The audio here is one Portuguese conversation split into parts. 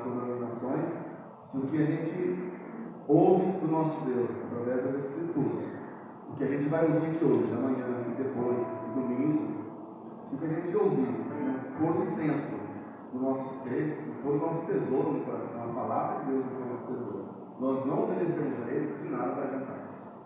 todas as nações, se o que a gente ouve do nosso Deus, através das Escrituras, o que a gente vai ouvir aqui hoje, amanhã e depois, e domingo, se o que a gente ouvir for o centro do nosso ser, for o nosso tesouro no coração, a palavra de Deus for o nosso tesouro, nós não obedecermos a Ele, de nada vai adiantar.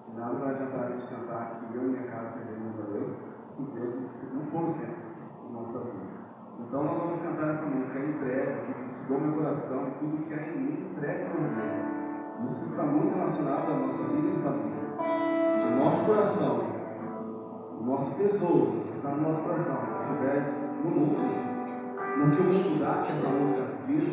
De nada vai adiantar a gente cantar que eu e minha casa serviremos a Deus, se Deus não for o centro da nossa vida. Então nós vamos cantar essa música, entrega, que instigou meu coração, tudo que há em mim, entrega para Deus. Isso está muito relacionado à nossa vida em família. Se o nosso coração, o nosso tesouro que está no nosso coração, estiver no mundo, no que o mundo dá, que essa música diz,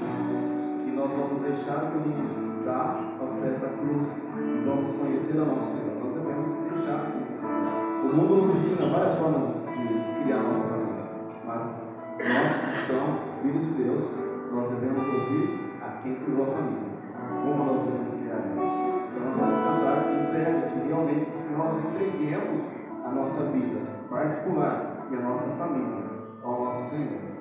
que nós vamos deixar o que o mundo dá aos pés da cruz e vamos conhecer a nosso Senhor. Nós devemos deixar que o mundo nos ensina várias formas de criar a nossa família, mas nós cristãos, filhos de Deus, nós devemos ouvir a quem criou a família, como nós devemos criar ela. Então nós vamos cantar entrega, que realmente nós entreguemos a nossa vida particular e a nossa família ao nosso Senhor.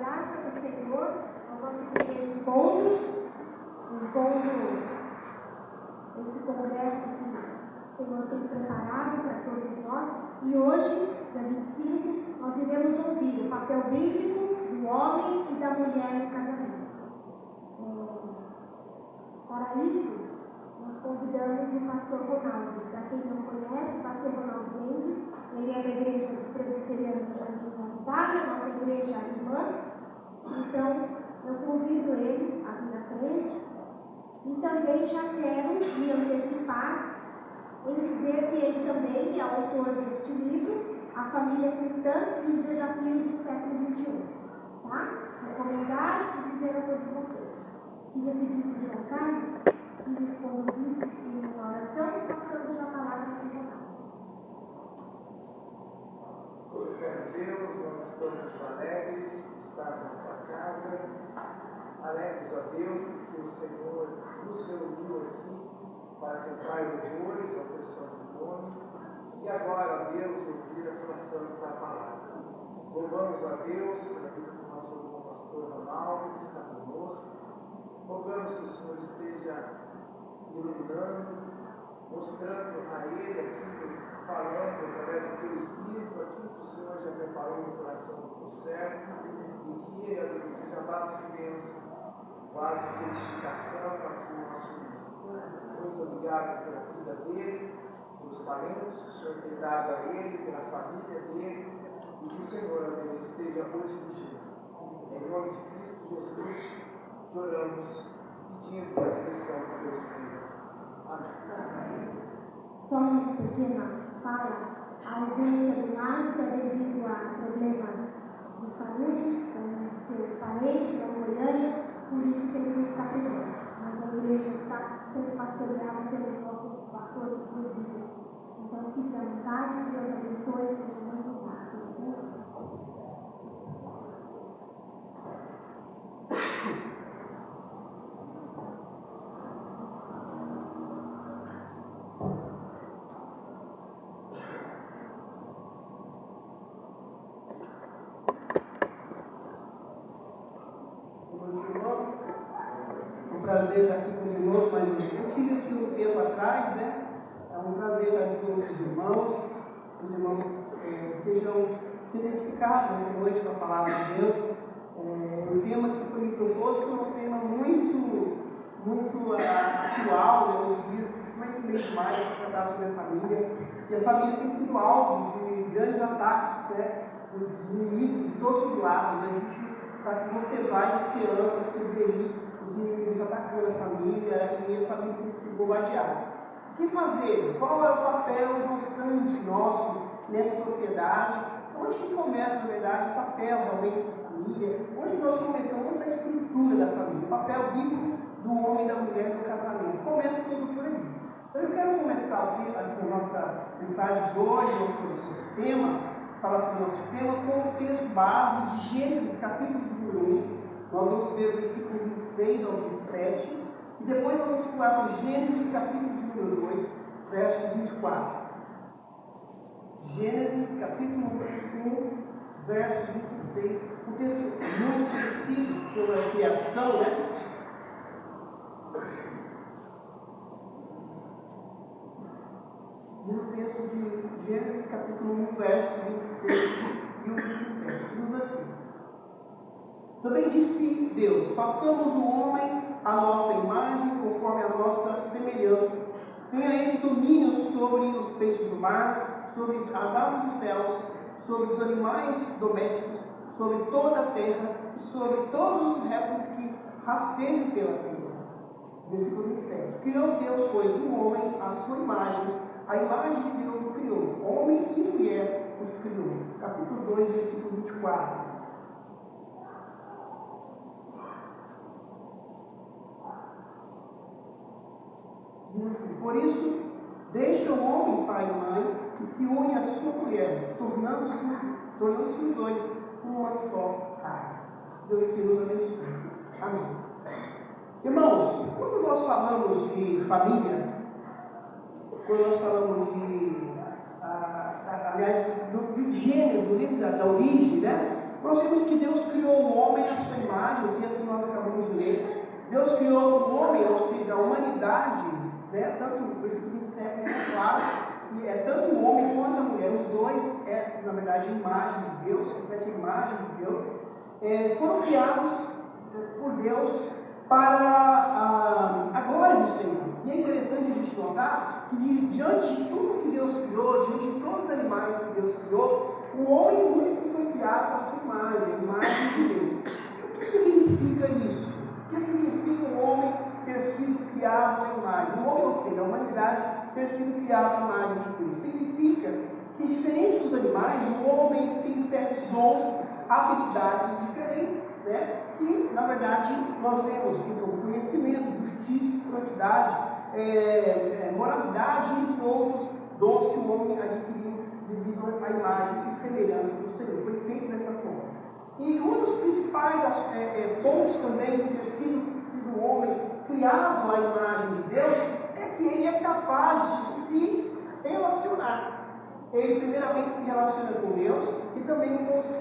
graça do Senhor, ao nosso primeiro encontro, esse congresso que o Senhor tem preparado para todos nós. E hoje, dia 25, nós iremos ouvir o papel bíblico do homem e da mulher no casamento. Para isso, nós convidamos o pastor Ronaldo. Para quem não conhece, o pastor Ronaldo Mendes, ele é da igreja presbiteriana do Jardim da Vitória, nossa igreja irmã. Então, eu convido ele a vir à frente. E também já quero me antecipar em dizer que ele também é autor deste livro, A Família Cristã e os Desafios do Século XXI. Tá? Recomendar e dizer a todos vocês. Queria pedir para o João Carlos que nos conduzisse em uma oração, passando já a palavra para o Ronaldo. Senhor Deus, nós estamos alegres de estarmos na tua casa, alegres, ó Deus, porque o Senhor nos reuniu aqui para cantar louvores ao teu santo nome e agora, ó Deus, ouvir a tua santa palavra. Louvamos, ó Deus, pela vida do nosso pastor Ronaldo, que está conosco. Rogamos que o Senhor esteja iluminando, mostrando a ele aqui, falando através do teu Espírito, aquilo que o Senhor já preparou no coração do teu servo, e que ele seja vaso de bênção, vaso de edificação aqui no nosso mundo. Muito obrigado pela vida dele, pelos talentos que o Senhor tem dado a ele, pela família dele, e que o Senhor, ó Deus, esteja o dirigindo. Em nome de Cristo Jesus, que oramos, pedindo a direção do teu Espírito. Amém. Só uma pequena fala, a ausência do Márcio é devido a problemas de saúde, com seu parente na Goiânia, por isso que ele não está presente. Mas a igreja está sendo pastoreada pelos nossos pastores presbíteros. Então fique à vontade, Deus abençoe, seja muito usado. Prazer estar aqui com os irmãos mais uma vez. Eu estive aqui um tempo atrás, né? É um prazer estar aqui com os irmãs sejam se identificados nessa noite com a palavra de Deus. O tema que foi me proposto é um tema muito atual, né? Nos dias, principalmente mais tratado sobre a família. E a família tem sido alvo de grandes ataques, né? Dos inimigos de todos os lados. A gente, para que você vai esse ano, você veio os inimigos atacando a família e a família tem sido bombardeada. O que fazer? Qual é o papel importante nosso nessa sociedade? Onde que começa, na verdade, o papel realmente da família? Onde nós começamos a estrutura da família? O papel bíblico do homem e da mulher no casamento. Começa tudo por aí. Então eu quero começar aqui a nossa mensagem de hoje, nosso tema, falar sobre o nosso tema, com o texto base de Gênesis, capítulo 1. Nós vamos ver o versículo 26 ao 27, e depois nós vamos pular para Gênesis, capítulo número 2, verso 24. Gênesis, capítulo 1, verso 26. Um texto muito conhecido sobre a criação, né? Diz o texto de Gênesis, capítulo 1, verso 26 e o 27. Diz assim: Também disse Deus: façamos o homem à nossa imagem, conforme a nossa semelhança. Tenha ele domínio sobre os peixes do mar, sobre as aves dos céus, sobre os animais domésticos, sobre toda a terra e sobre todos os répteis que rastejam pela terra. Versículo 27. Criou Deus, pois, o homem à sua imagem, a imagem de Deus o criou, homem e mulher os criou. Capítulo 2, versículo 24. Por isso, deixa o homem, pai e mãe, e se une à sua mulher, tornando-se os dois uma só carne. Deus que nos abençoe. Amém. Irmãos, quando nós falamos de família, quando nós falamos de Gênesis, no livro da origem, né? nós vemos que Deus criou o homem à sua imagem, e assim nós acabamos de ler. Deus criou o homem, ou seja, a humanidade, né? Tanto o versículo 27 é claro que é tanto o homem quanto a mulher, os dois é, na verdade, a imagem de Deus, reflete a imagem de Deus, foram criados por Deus para a glória do Senhor. E é interessante a gente notar que diante de tudo que Deus criou, diante de todos os animais que Deus criou, o homem único foi criado à sua imagem, a imagem de Deus. O que significa isso? O que significa o homem ter sido criado à imagem? O homem, ou seja, a humanidade ter sido criada à imagem de Deus. Significa que, diferente dos animais, o homem tem certos dons, habilidades diferentes, né? Que, na verdade, nós vemos que são conhecimento, justiça, santidade, moralidade, entre outros dons que o homem adquiriu devido à imagem e semelhança do Senhor. Foi feito dessa forma. E um dos principais pontos também de ter sido o homem criado à imagem de Deus é que ele é capaz de se relacionar. Ele primeiramente se relaciona com Deus e também com o seu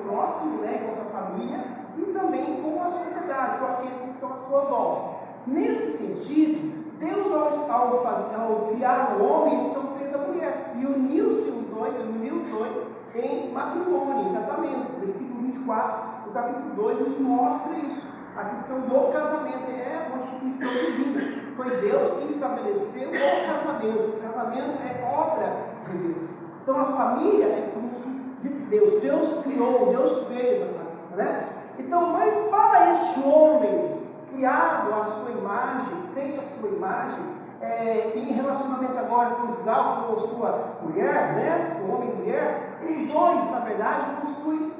próximo, né, com a sua família e também com a sociedade, com aqueles que estão à sua volta. Nesse sentido, Deus, ao criar o homem, então fez a mulher e uniu os dois em matrimônio, em casamento. O versículo 24 do capítulo 2 nos mostra isso. A questão do casamento é uma instituição divina. Foi Deus que estabeleceu o casamento. O casamento é obra de Deus. Então a família é fruto de Deus. Deus criou, Deus fez a família, né? Então, mas para este homem criado à sua imagem, feito à sua imagem, em relacionamento agora conjugal com a sua mulher, né? O homem e mulher, os dois, na verdade, possuem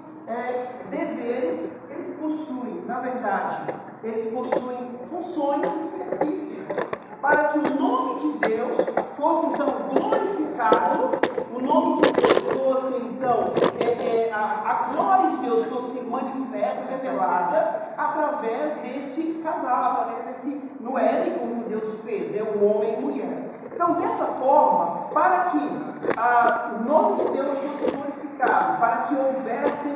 deveres, eles possuem, na verdade, eles possuem funções específicas para que o nome de Deus fosse então glorificado, o nome de Deus fosse então, a glória de Deus fosse manifesta, revelada através deste casal, através desse Noé, como Deus fez, né? O homem e mulher. Então, dessa forma, para que o nome de Deus fosse glorificado, para que houvesse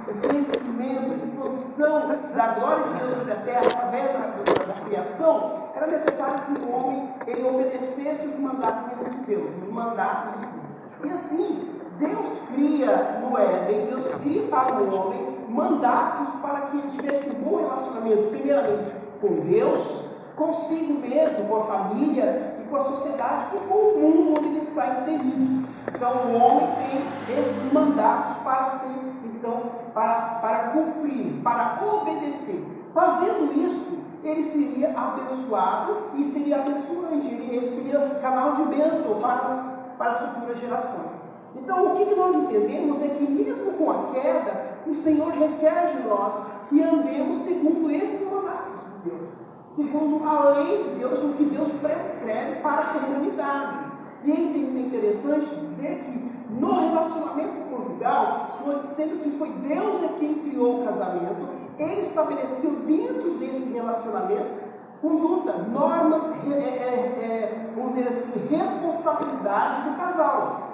o conhecimento, a exposição da glória de Deus sobre a terra através da criação, era necessário que o homem ele obedecesse os mandamentos de Deus, os mandatos de Deus. E assim, Deus cria no Éden, Deus cria para o homem mandatos para que ele tivesse um bom relacionamento, primeiramente com Deus, consigo mesmo, com a família e com a sociedade e com o mundo onde ele está inserido. Então o homem tem esses mandatos para ser, então, para cumprir, para obedecer. Fazendo isso, ele seria abençoado e seria abençoante, ele seria canal de bênção para as futuras gerações. Então, o que nós entendemos é que, mesmo com a queda, o Senhor requer de nós que andemos segundo esses mandatos de Deus, segundo a lei de Deus, o que Deus prescreve para a comunidade. E é interessante dizer que, no relacionamento conjugal, sendo que foi Deus quem criou o casamento, Ele estabeleceu dentro desse relacionamento conduta, normas, vamos dizer assim, responsabilidade do casal,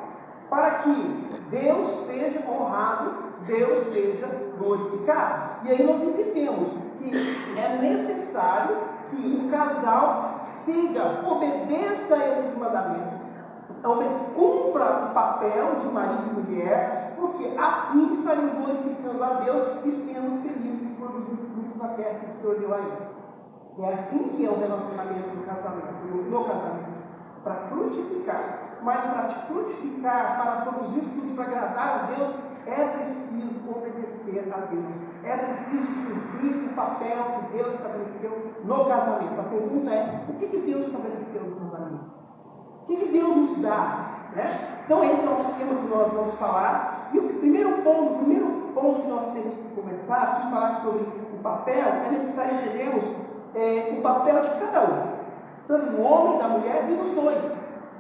para que Deus seja honrado, Deus seja glorificado. E aí nós entendemos que é necessário que o casal siga, obedeça a esses mandamentos, cumpra o papel de marido e mulher, porque assim estariam glorificando a Deus e sendo felizes e produzindo frutos na terra que o Senhor deu a eles. É assim que é o relacionamento do casamento, no casamento, para frutificar. Mas para frutificar, para produzir frutos, para agradar a Deus, é preciso obedecer a Deus. É preciso cumprir o papel que Deus estabeleceu no casamento. A pergunta é, o que Deus estabeleceu no casamento? O que Deus nos dá? Né? Então esse é o nosso tema que nós vamos falar. E o primeiro ponto que nós temos que começar a falar sobre o papel, é necessário entendermos o papel de cada um. Tanto do homem, da mulher e dos dois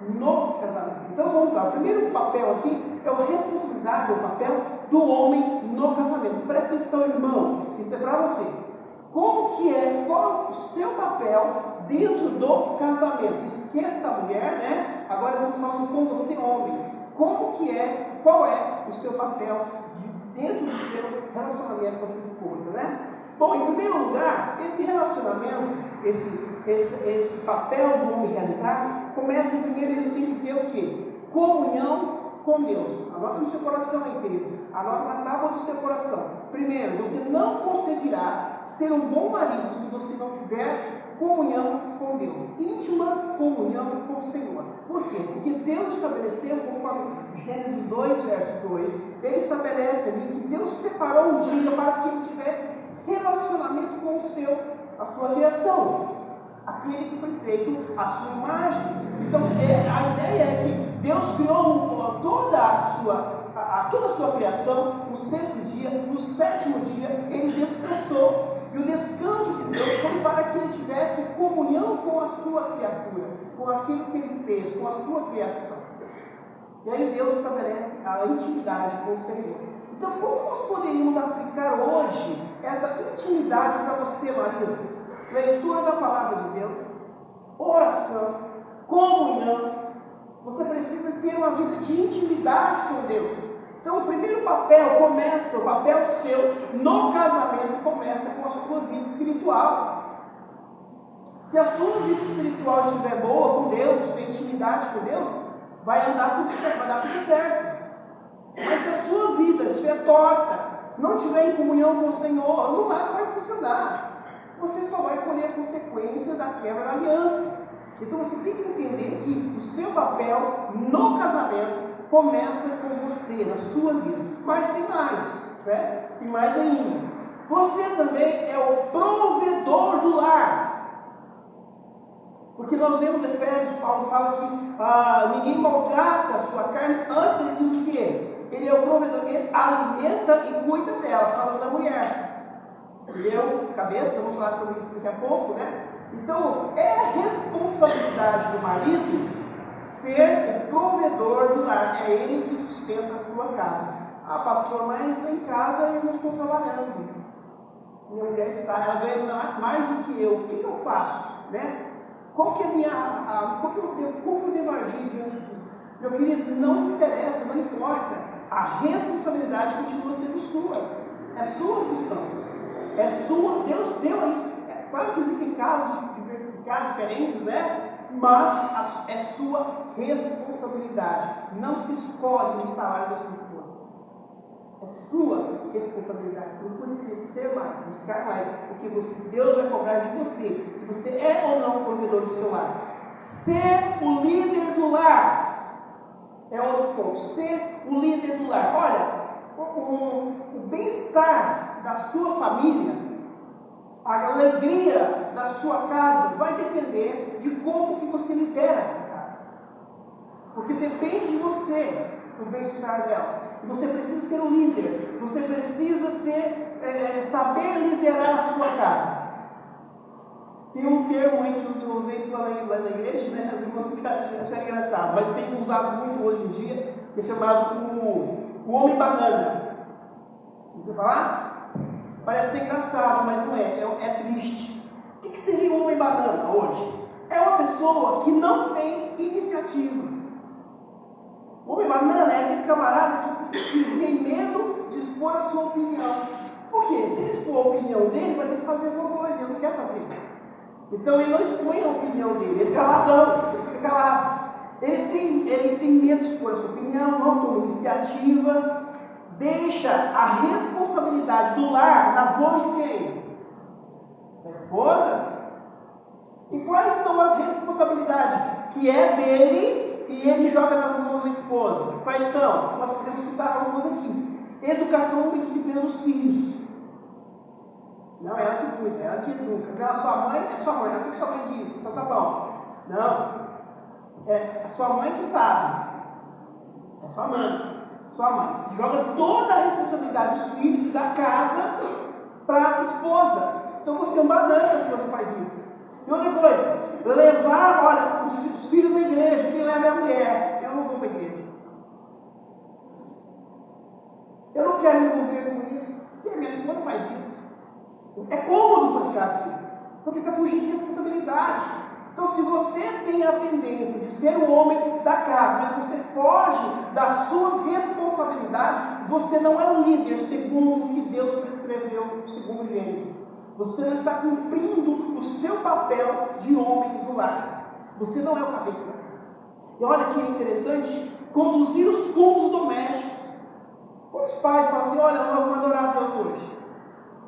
no casamento. Então vamos lá. O primeiro papel aqui é a responsabilidade, o papel do homem no casamento. Presta atenção, irmão. Isso é para você. Qual o seu papel dentro do casamento? Esqueça a mulher, né? Agora estamos falando com você, homem. Qual é o seu papel dentro do relacionamento com a sua esposa, né? Bom, em primeiro lugar, esse relacionamento, esse papel do homem realizar, começa em primeiro ele tem que ter o quê? Comunhão com Deus. Anota no seu coração aí, querido. Anota na tábua do seu coração. Primeiro, você não conseguirá ser um bom marido se você não tiver comunhão com Deus. Íntima comunhão com o Senhor. Por quê? Porque Deus estabeleceu, conforme Gênesis 2, verso 2, ele estabelece ali que Deus separou um dia para que ele tivesse relacionamento com a sua criação. Aquele que foi feito à sua imagem. Então, a ideia é que Deus criou toda a sua criação no sexto dia, no sétimo dia, ele descansou. E o descanso de Deus foi para que ele tivesse comunhão com a sua criatura, com aquilo que ele fez, com a sua criação. E aí Deus estabelece a intimidade com o Senhor. Então, como nós poderíamos aplicar hoje essa intimidade para você, marido? Leitura da palavra de Deus, oração, comunhão. Você precisa ter uma vida de intimidade com Deus. Então, o primeiro o papel seu no casamento começa com a sua vida espiritual. Se a sua vida espiritual estiver boa com Deus, tiver intimidade com Deus, vai andar tudo certo, vai dar tudo certo. Mas se a sua vida estiver torta, não estiver em comunhão com o Senhor, não vai funcionar. Você só vai colher a consequência da quebra da aliança. Então você tem que entender que o seu papel no casamento começa com você, na sua vida. Mas tem mais, né? Tem mais ainda. Você também é o provedor do lar. Porque nós vemos Efésios, Paulo fala que ninguém maltrata a sua carne. Antes ele diz o quê? Ele é o provedor, ele alimenta e cuida dela, falando da mulher. Ele é o cabeça, vamos falar sobre isso daqui a pouco, né? Então, é a responsabilidade do marido ser o provedor do lar. É ele que sustenta a sua casa. Ah, pastor, mas estou em casa e não estou trabalhando. Minha mulher ela ganha mais do que eu. O que eu faço? Né? Como que eu devo agir diante disso? Meu querido, não me interessa, não importa. A responsabilidade continua sendo sua. É sua função. É sua, Deus deu isso. É claro que existem casos diversificados, diferentes, né? Mas é sua responsabilidade. Não se escolhe no salário da sua esposa. É sua responsabilidade. Procure crescer mais, buscar mais. Porque Deus vai cobrar de você. Se você é ou não o provedor do seu lar. Ser o líder do lar é outro ponto. Ser o líder do lar. Olha, o bem-estar da sua família, a alegria da sua casa vai depender de como que você lidera essa casa. Porque depende de você o bem-estar dela. E você precisa ser um líder. Você precisa saber liderar a sua casa. Tem um termo aí que eu usei lá na igreja, né? As irmãs acharam engraçado, mas tem usado muito hoje em dia, que é chamado o homem banana. Você falar? Parece ser engraçado, mas não é. É triste. O que seria um homem banana hoje? É uma pessoa que não tem iniciativa. O homem banana é aquele camarada que tem medo de expor a sua opinião. Por quê? Se ele expor a opinião dele, vai ter que fazer alguma coisa, ele não quer fazer. Então ele não expõe a opinião dele, ele é caladão, ele fica calado. Ele tem medo de expor a sua opinião, não toma iniciativa, deixa a responsabilidade do lar nas mãos de quem? Da esposa? E quais são as responsabilidades que é dele e ele joga nas mãos da esposa? Quais são? Nós podemos citar algumas aqui. Educação e disciplina dos filhos. Não, ela que cuida, ela que educa. Ela, sua mãe é sua mãe, o que sua mãe diz? Então tá bom. Não, é a sua mãe que sabe. É sua mãe. Sua mãe. Joga toda a responsabilidade dos filhos e da casa para a esposa. Então você é um banana se você faz isso. E outra coisa, levar, os filhos na igreja, quem leva é a mulher. Eu não vou para a igreja. Eu não quero me envolver com isso. E a minha esposa faz isso. É cômodo você ficar assim, porque está fugindo de responsabilidade. Então, se você tem a tendência de ser o homem da casa, mas você foge das suas responsabilidades, você não é um líder segundo o que Deus escreveu segundo Gênesis. Você não está cumprindo o seu papel de homem do lar. Você não é o cabeça da casa. E olha que interessante, conduzir os cultos domésticos. Quando os pais falam assim, olha, nós vamos adorar a Deus hoje.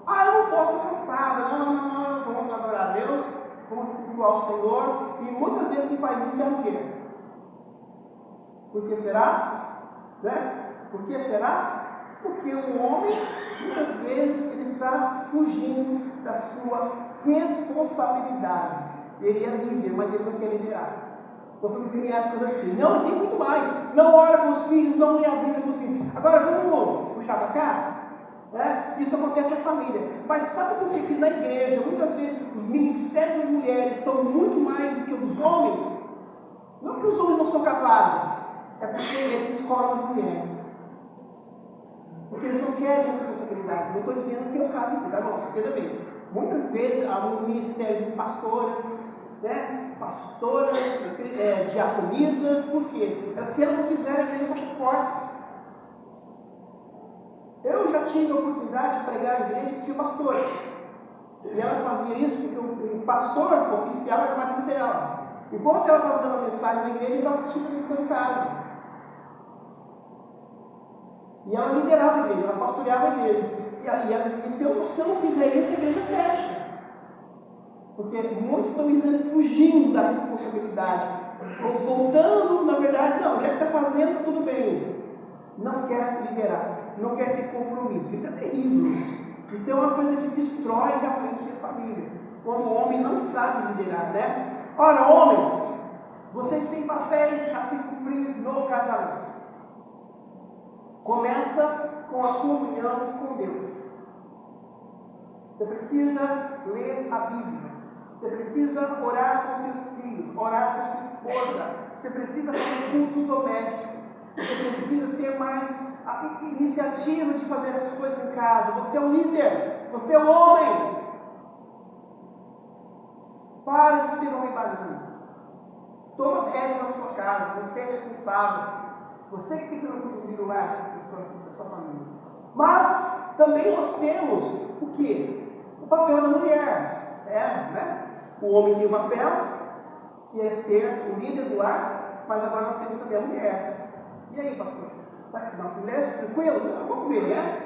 Ah, eu não posso estar cansada. Não, vamos adorar a Deus, vamos cultuar o Senhor. E muitas vezes quem faz isso é a mulher. Por que será? Né? Por que será? Porque o homem, muitas vezes, ele está fugindo da sua responsabilidade. Ele é líder, mas ele não quer liderar. Nós estamos vivendo em épocas assim. Não, tem muito mais. Não ora com os filhos, não lê a Bíblia com os filhos. Agora vamos puxar para cá? Isso acontece na família. Mas sabe por que na igreja, muitas vezes, os ministérios das mulheres são muito mais do que os dos homens? Não que os homens não são capazes, é porque eles escolhem as mulheres. Porque eles não querem responsabilidade. Não estou dizendo que é o caso aqui, tá bom? Entenda bem. Muitas vezes há um ministério de pastoras, diaconisas, por quê? Se elas não fizerem, a igreja fecha as portas. Eu já tive a oportunidade de pregar na igreja que tinha pastora. E ela fazia isso porque o pastor oficial era o marido dela. Enquanto ela estava dando a mensagem na igreja, ela estava assistindo a televisão em casa. E ela liderava a igreja, ela pastoreava a igreja. E ela disse, se eu não fizer isso, a igreja fecha. Porque muitos estão fugindo da responsabilidade. Voltando, na verdade, não, já que está fazendo, tudo bem. Não quer liderar, não quer ter compromisso. Isso é terrível. Isso é uma coisa que destrói realmente a família. Quando o homem não sabe liderar, né? Ora, homens, vocês têm papéis a se cumprir no casamento. Começa com a comunhão com Deus. Você precisa ler a Bíblia. Você precisa orar com seus filhos, orar com sua esposa. Você precisa fazer cultos domésticos. Você precisa ter mais a iniciativa de fazer as coisas em casa. Você é o líder. Você é o homem. Para de ser homem barulho. Toma as rédeas na sua casa. Você é responsável. Você que tem que conduzir o lar da sua família. Mas também nós temos o quê? O papel da mulher. Né? O homem tem o papel, que é ser o líder do lar, mas agora nós temos também a mulher. E aí, pastor? Nossa mulher, tranquilo? Vamos ver, né?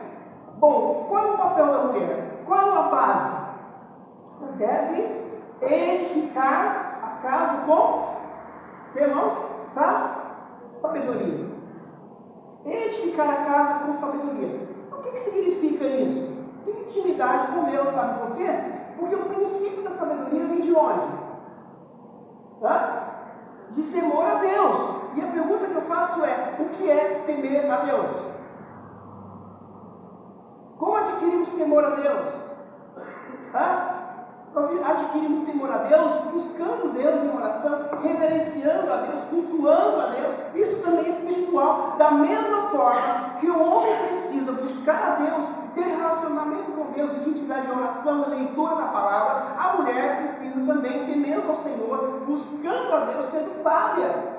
Bom, qual é o papel da mulher? Qual é a base? Deve edificar a casa com, irmãos, sabedoria. Edificar a casa com sabedoria. O que significa isso? Intimidade com Deus, sabe por quê? Porque o princípio da sabedoria vem de onde? De temor a Deus. E a pergunta que eu faço é, o que é temer a Deus? Como adquirimos temor a Deus? Nós adquirimos temor a Deus buscando Deus em oração, reverenciando a Deus, cultuando a Deus. Isso também é espiritual. Da mesma forma que o homem precisa buscar a Deus, ter relacionamento com Deus, de intimidade de oração, leitura da palavra, a mulher precisa também, temendo ao Senhor, buscando a Deus, sendo sábia,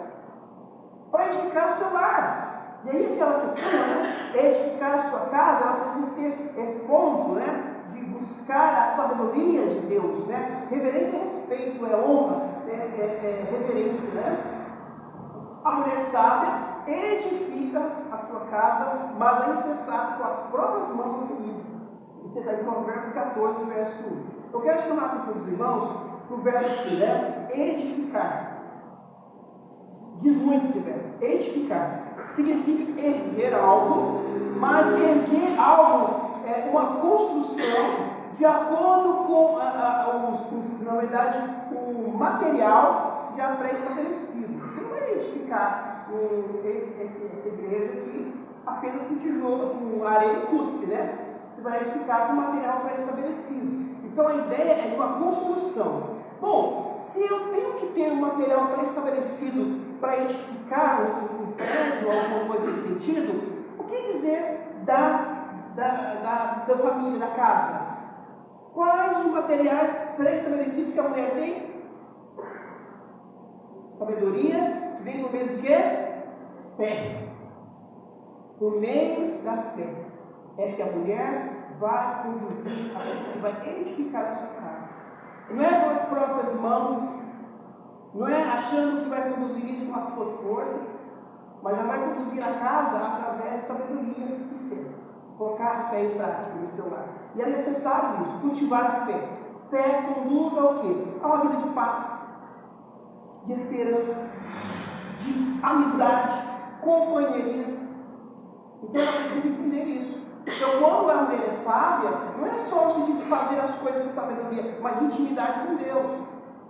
para edificar o seu lar. E aí aquela questão, né? Edificar a sua casa, ela precisa ter esse ponto, né? De buscar a sabedoria de Deus, né? Reverência e respeito, é honra, é reverência, né? A mulher sábia edifica a sua casa, mas é insensato com as próprias mãos do inimigo. Isso está em Provérbios 14, verso 1. Eu quero chamar a atenção dos irmãos para o verso 1, né? Edificar. Diz muito esse verbo. Edificar significa erguer algo, mas erguer algo é uma construção de acordo com na verdade, o material já pré-estabelecido. Você não vai edificar essa igreja aqui apenas com tijolo, com areia e cuspe, né? Você vai edificar com material pré-estabelecido. Então a ideia é de uma construção. Bom, se eu tenho que ter um material pré-estabelecido para edificar um prédio ou alguma coisa nesse sentido, o que dizer da família, da casa? Quais os materiais pré-estabelecidos que a mulher tem? Sabedoria, que vem por meio de quê? Fé. Por meio da fé. é que a mulher vai conduzir, vai edificar a sua casa. Não é com as próprias mãos, não é achando que vai conduzir isso com as suas forças, mas ela vai conduzir a casa através da sabedoria e fé. Colocar a fé em prática no seu lar. E é necessário isso, cultivar a fé. Fé conduz ao quê? A uma vida de paz, de esperança, de amizade, companheirismo. Então ela precisa entender isso. Então quando a mulher é sábia, não é só o sentido de fazer as coisas com sabedoria, mas de intimidade com Deus,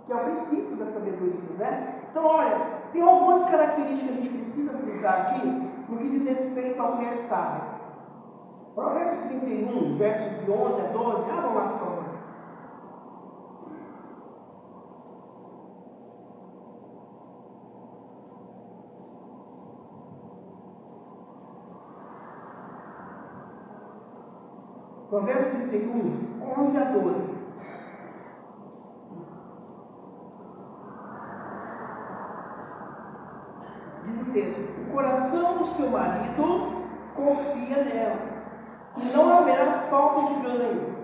que é o princípio da sabedoria, né? Então olha, tem algumas características que a gente precisa frisar aqui no que diz respeito à mulher sábia. Provérbios 31, versos de 11 a 12, vamos lá, por favor. Provérbios 31, 11 a 12. Diz o texto: o coração do seu marido confia nela, e não haverá falta de ganho.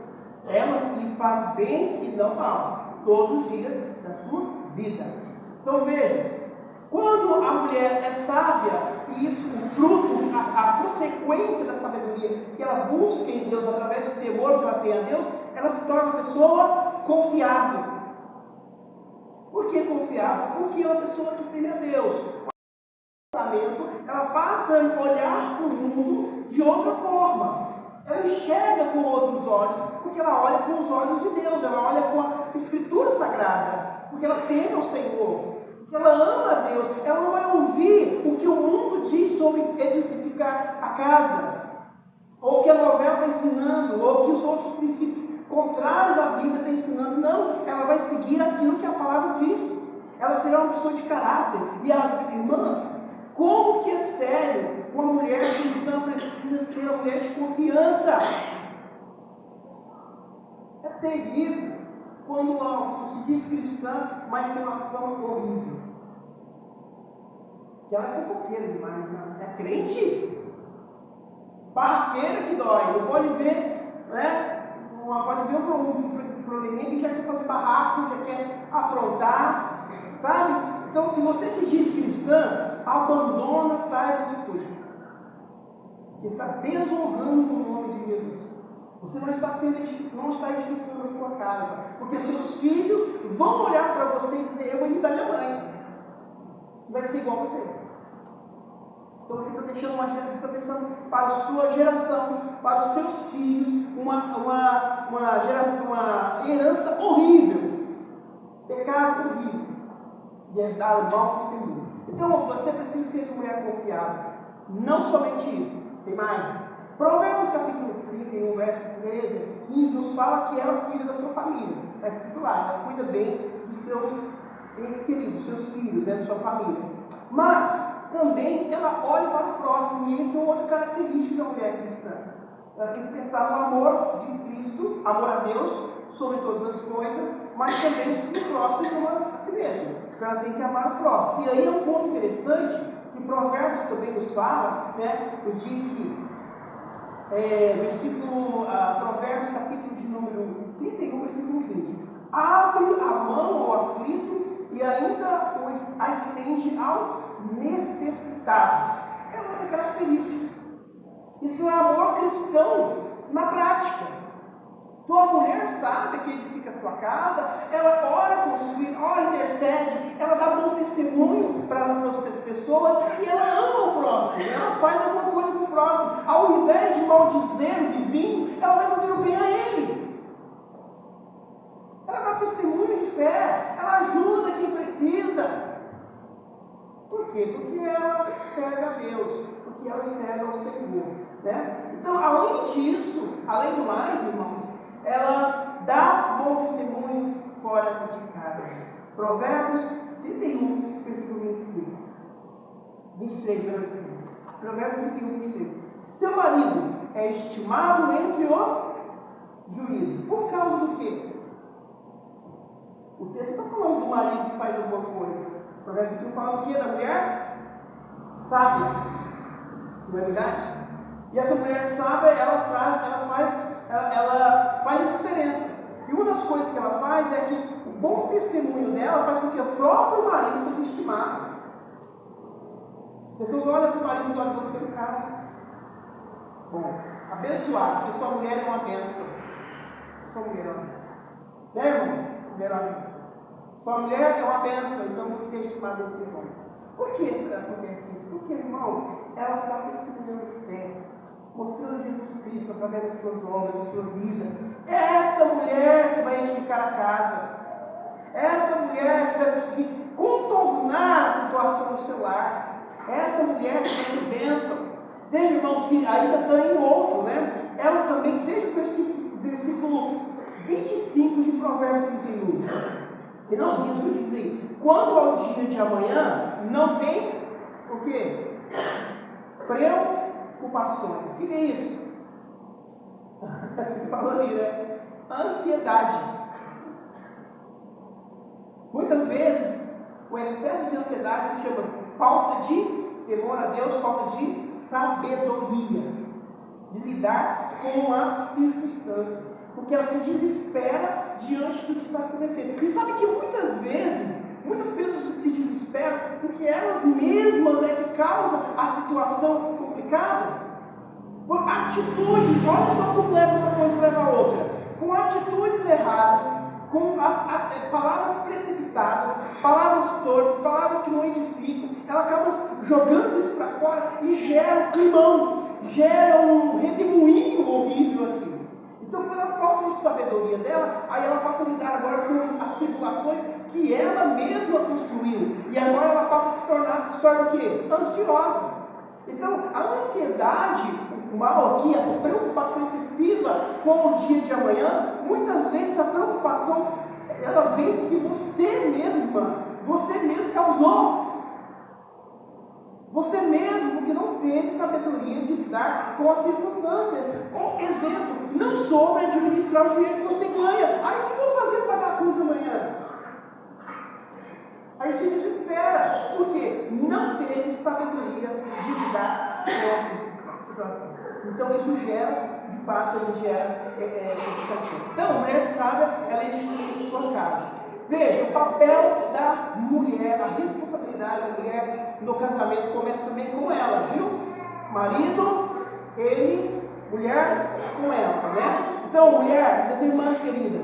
Ela lhe faz bem e não mal, todos os dias da sua vida. Então veja, quando a mulher é sábia, e isso, o fruto, a consequência da sabedoria, que ela busca em Deus através do temor que ela tem a Deus, ela se torna uma pessoa confiável. Por que confiável? Porque é uma pessoa que teme a Deus. Ela passa a olhar para o mundo de outra forma. Ela enxerga com outros olhos, porque ela olha com os olhos de Deus, ela olha com a Escritura Sagrada, porque ela teme ao Senhor, porque ela ama a Deus. Ela não vai ouvir o que o mundo diz sobre edificar a casa, ou que a novela está ensinando, ou que os outros princípios contrários à Bíblia estão ensinando. Não, ela vai seguir aquilo que a palavra diz. Ela será uma pessoa de caráter. E as irmãs, como que é sério uma mulher cristã precisa ser uma mulher de confiança? É terrível quando uma pessoa se diz cristã, mas tem uma fama horrível. Que ela é fofoqueira demais, né? É crente? Barraqueira que dói. Não pode ver, né? Pode ver um probleminha que já quer fazer barraco, já quer aprontar, sabe? Então, se você se diz cristã, abandona tais atitudes. Você está desonrando o nome de Jesus. Você não está edificando a sua casa. Porque seus filhos vão olhar para você e dizer: eu vou imitar minha mãe. Vai ser igual a você. Então você está deixando para a sua geração, para os seus filhos, uma herança horrível. Pecado horrível. De dar mal testemunho. Então você precisa ser uma mulher confiável. Não somente isso, tem mais. Provérbios capítulo 31, verso 13, 15 nos fala que ela cuida da sua família. Está escrito lá, ela cuida bem dos seus entes queridos, dos seus filhos, da sua família. Mas também ela olha para o próximo, e isso é outra característica da mulher cristã. Ela tem que pensar no amor de Cristo, amor a Deus, sobre todas as coisas, mas também sobre o próximo como a si mesmo. Ela tem que amar o próximo. E aí é um ponto interessante que Provérbios também nos fala, né? Nos diz que Provérbios capítulo de número 31, versículo 20: abre a mão ao aflito e ainda a estende ao necessitado. É uma característica. Isso é amor cristão na prática. Tua mulher sabe que edifica a sua casa, ela ora com os filhos, ora, intercede, ela dá bom testemunho para as outras pessoas e ela ama o próximo, ela faz alguma coisa com o próximo. Ao invés de maldizer o vizinho, ela vai fazer o bem a ele. Ela dá testemunho de fé, ela ajuda quem precisa. Por quê? Porque ela serve a Deus, porque ela serve ao Senhor, né? Então, além disso, além do mais, irmãos, ela dá bom testemunho fora de casa. Provérbios 31, versículo 25. 23, versículo 25. Provérbios 31, 23. Seu marido é estimado entre os juízes. Por causa do quê? O texto está falando do marido que faz alguma coisa. O Provérbios 31 fala do quê? Da mulher sábia. Não é verdade? E essa mulher sábia, ela faz a diferença. E uma das coisas que ela faz é que o bom testemunho dela faz com que o próprio marido seja estimado. As pessoas olham para o marido e olham para você, cara, bom, abençoado, porque sua mulher é uma bênção. Sua mulher é uma bênção. Né, irmão? Mulher é uma bênção. Sua mulher é uma bênção, então você é estimado entre os homens. Por que isso acontece isso? Porque, irmão, ela está testemunhando fé, mostrando Jesus Cristo através das suas obras, da sua vida. É essa mulher que vai edificar a casa. É essa mulher que vai conseguir contornar a situação do seu lar. É essa mulher que vai ser bênção. Tem irmãos que ainda está em outro, né? Ela também, desde o versículo 25 de Provérbios 31. Finalzinho do versículo diz: quanto ao dia de amanhã, não tem o quê? Preocupações. O que é isso? Falando aí, né? Ansiedade. Muitas vezes, o excesso de ansiedade se chama falta de temor a Deus, falta de sabedoria, de lidar com as circunstâncias, porque ela se desespera diante do que está acontecendo. E sabe que muitas vezes, muitas pessoas se desesperam porque elas mesmas é que causam a situação complicada. Por atitudes, olha só como leva uma coisa leva a outra. Com atitudes erradas, com palavras precipitadas, palavras tortas, palavras que não edificam, ela acaba jogando isso para fora e gera um climão, gera um redemoinho horrível aqui. Então, pela falta de sabedoria dela, aí ela passa a lidar agora com as tribulações que ela mesma construiu. E agora ela passa a se torna o quê? Ansiosa. Então, a ansiedade, o mal aqui, essa preocupação excessiva com o dia de amanhã, muitas vezes essa preocupação, ela vem porque você mesma, você mesmo causou. Você mesmo, porque não teve sabedoria de lidar com as circunstâncias. Por exemplo, não soube administrar o dinheiro que você ganha. Aí o que eu vou fazer para pagar a conta amanhã? Aí se desespera, porque não teve sabedoria de lidar com a situação. Então isso gera, de fato, ele gera complicações. Então, a mulher sábia, ela edifica sua casa. Veja, o papel da mulher, a responsabilidade da mulher no casamento começa também com ela, viu? Marido, ele, mulher, com ela, né? Então, mulher, minhas irmãs queridas,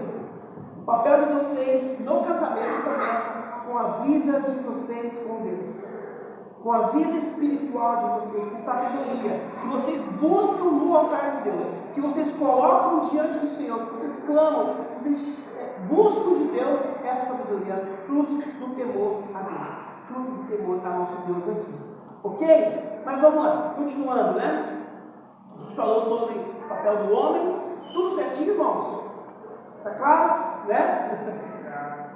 o papel de vocês no casamento começa com a vida de vocês com Deus, com a vida espiritual de vocês, com sabedoria, que vocês buscam no altar de Deus, que vocês colocam diante do Senhor, que vocês clamam, que vocês buscam de Deus essa sabedoria, fruto do temor a Deus, fruto do temor a nosso Deus aqui. Ok? Mas vamos lá, continuando, né? A gente falou sobre o papel do homem, tudo certinho, irmãos? Tá claro? Né?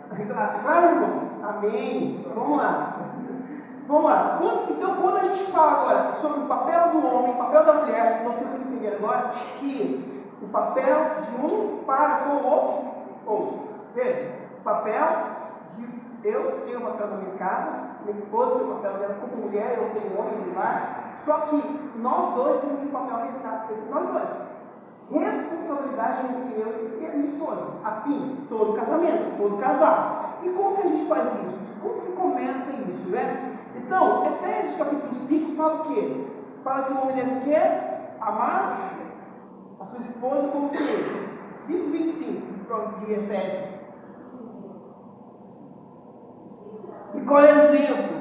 Tá claro, irmão? Amém. Vamos lá. Vamos lá. Então, quando a gente fala agora sobre o papel do homem, o papel da mulher, nós temos que entender agora que o papel de um para com o outro. Veja, o papel de eu tenho o papel da minha casa, minha esposa tem o papel dela como mulher, eu tenho o homem no lar. Só que nós dois temos um papel resgatado entre nós dois. Responsabilidade entre eu e a minha esposa. Assim, todo casamento, todo casal. E como que a gente faz isso? Como que começa isso, né? Então, Efésios capítulo 5 fala o quê? Fala que o homem deve quer amar a sua esposa como o quê? 5:25 de Efésios. E qual é o exemplo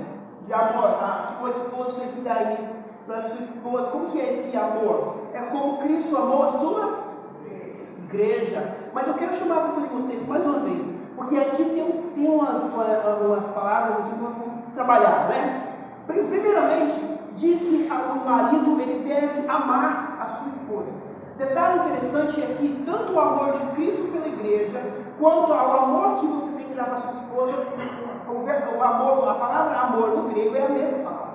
de amor? Que o esposo tem que dar aí para a sua esposa. Como que é esse amor? É como Cristo amou a sua igreja. Mas eu quero chamar a atenção de vocês mais uma vez, porque aqui tem umas palavras aqui que nós vamos trabalhar, né? Primeiramente, diz que o marido ele deve amar a sua esposa. Detalhe interessante é que tanto o amor de Cristo pela igreja, quanto ao amor que você tem que dar para a sua esposa, o amor, a palavra amor no grego é a mesma palavra.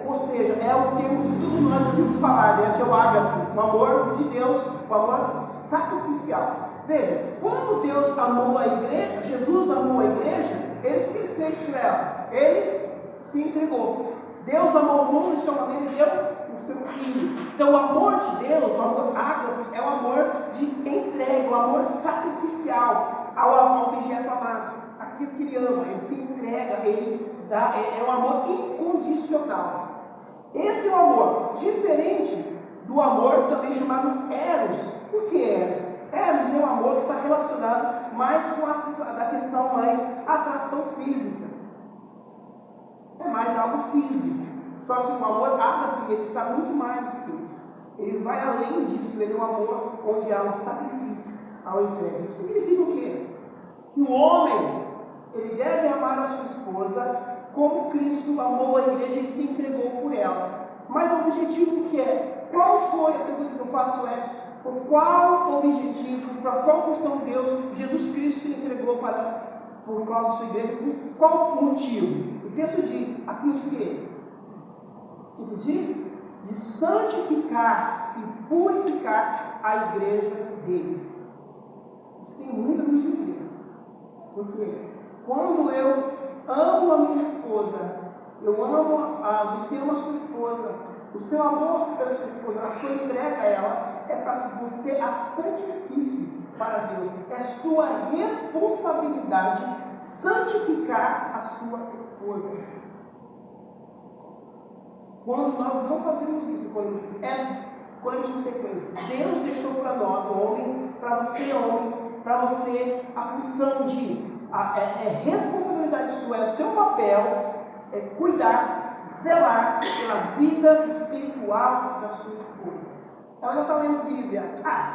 Ou seja, é o termo que todos nós ouvimos falar, né? Que é o ágape, o amor de Deus, o amor sacrificial. Veja, quando Deus amou a igreja, Jesus amou a igreja, ele o que fez por ela? Ele se entregou. Deus amou o mundo de tal maneira e deu o do seu filho. Então o amor de Deus, o amor ágape, é o amor de entrega, o amor sacrificial ao objeto amado, aquilo que ele ama, ele se entrega, ele dá, é um amor incondicional. Esse é o amor, diferente do amor também chamado Eros. Por que Eros? Eros é um amor que está relacionado mais com a questão mais atração física. É mais algo físico. Só que o amor ágape, ele está muito mais do que isso. Ele vai além disso, ele é um amor onde há um sacrifício, há uma entrega. Isso significa o quê? Que o homem, ele deve amar a sua esposa como Cristo amou a igreja e se entregou por ela. Mas o objetivo que é? Qual foi, a pergunta que eu faço é, por qual objetivo, para qual função Deus, Jesus Cristo se entregou por causa da sua igreja? Por qual motivo? O texto diz, a fim de quê? O que diz? De santificar e purificar a igreja dele. Isso tem muito a nos dizer. Porque quando eu amo a minha esposa, eu amo você ama a sua esposa, o seu amor pela sua esposa, a sua entrega a ela, é para que você a santifique para Deus. É sua responsabilidade santificar a sua esposa. Quando nós não fazemos isso, colhemos consequências. Deus deixou para nós, homens, para você, a função de, responsabilidade sua, é o seu papel, é cuidar, zelar pela vida espiritual da sua esposa. Ela não está lendo Bíblia.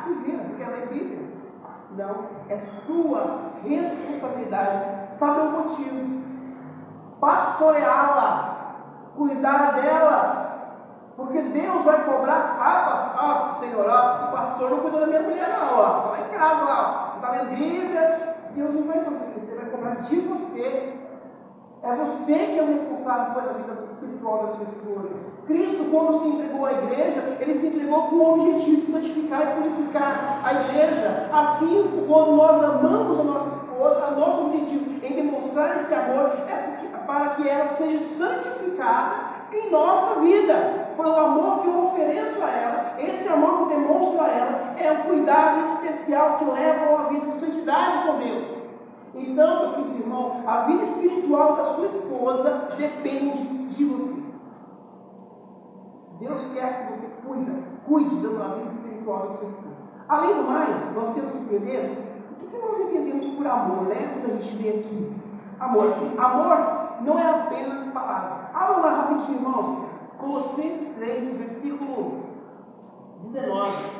Se vira, não quer ler Bíblia? Não, é sua responsabilidade. Sabe o motivo? Pastoreá-la, cuidar dela, porque Deus vai cobrar. Senhor, o pastor não cuidou da minha mulher, não, está lá em casa, não está lendo Bíblia. Deus não vai fazer isso, Ele vai cobrar de você. É você que é o responsável pela vida espiritual da sua esposa. Cristo, quando se entregou à igreja, ele se entregou com o objetivo de santificar e purificar a igreja. Assim, quando nós amamos a nossa esposa, o nosso objetivo em demonstrar esse amor é para que ela seja santificada em nossa vida. Pelo amor que eu ofereço a ela, esse amor que eu demonstro a ela, é o cuidado especial que leva a uma vida de santidade com Deus. Então, meu querido irmão, a vida espiritual da sua esposa depende de você. Deus quer que você cuide da vida espiritual da sua esposa. Além do mais, nós temos que entender o que nós entendemos por amor, né? Quando a gente vê aqui. Amor não é apenas palavra. Vamos lá rapidinho, irmãos. Colossenses 3, versículo 19.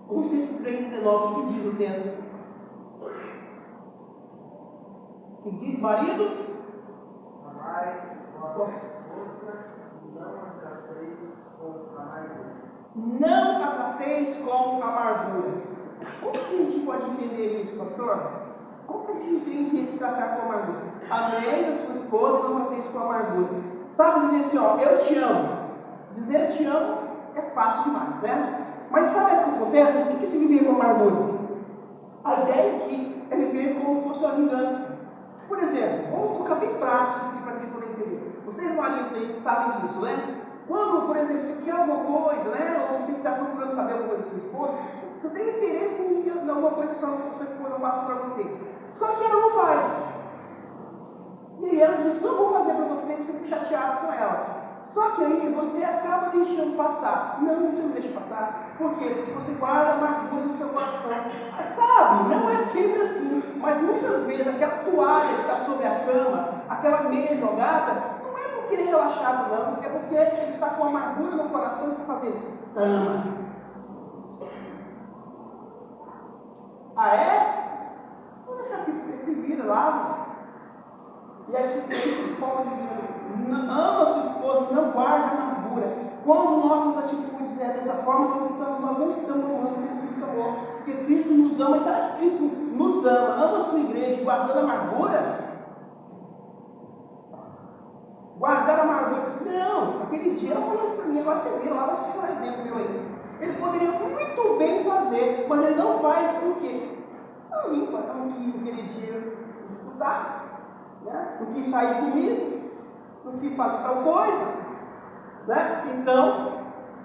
Colossenses 3,19, o que diz o texto? Que diz, maridos? Amai vossa esposa e não a trateis com amargura. Não a trateis com amargura. Como que a gente pode entender isso, pastor? Como que a gente entende esse tratar com amargura? Amei a sua esposa e não trateis com amargura. Sabe dizer assim, eu te amo. Dizer eu te amo é fácil demais, né? Mas sabe o que acontece? O que significa com amargura? A ideia aqui é viver como se fosse uma vingança. Por exemplo, vamos colocar bem prático aqui para a gente poder entender. Vocês maridos aí sabem disso, né? Quando, por exemplo, você quer alguma coisa, né? Ou você está procurando saber alguma coisa da sua esposa, você tem interesse em alguma coisa que sua esposa faça para você. Só que ela não faz. E aí ela diz, não vou fazer para você, você fica chateado com ela. Só que aí você acaba deixando passar. Não, você não deixa passar. Por quê? Porque você guarda amargura no seu coração. Sabe, não é sempre assim. Mas muitas vezes aquela toalha que está sobre a cama, aquela meia jogada, não é porque ele é relaxado, não. É porque ele está com amargura no coração e está fazendo. É? Vou deixar aqui para você se vira lá. E aqui você pode dizer. Ama a sua esposa e não guarda amargura. Quando nossas atitudes dessa forma, nós não estamos honrando o Cristo amor. Porque Cristo nos ama. E será que Cristo nos ama a sua igreja guardando amargura? Guardar amargura? Não. Aquele dia ela falou isso para mim. Agora você vê lá, vai ser um exemplo meu aí. Ele poderia muito bem fazer, mas ele não faz por quê? Não limpa, não quis aquele dia escutar, né? Não quis sair comigo, não quis fazer tal coisa, né? Então,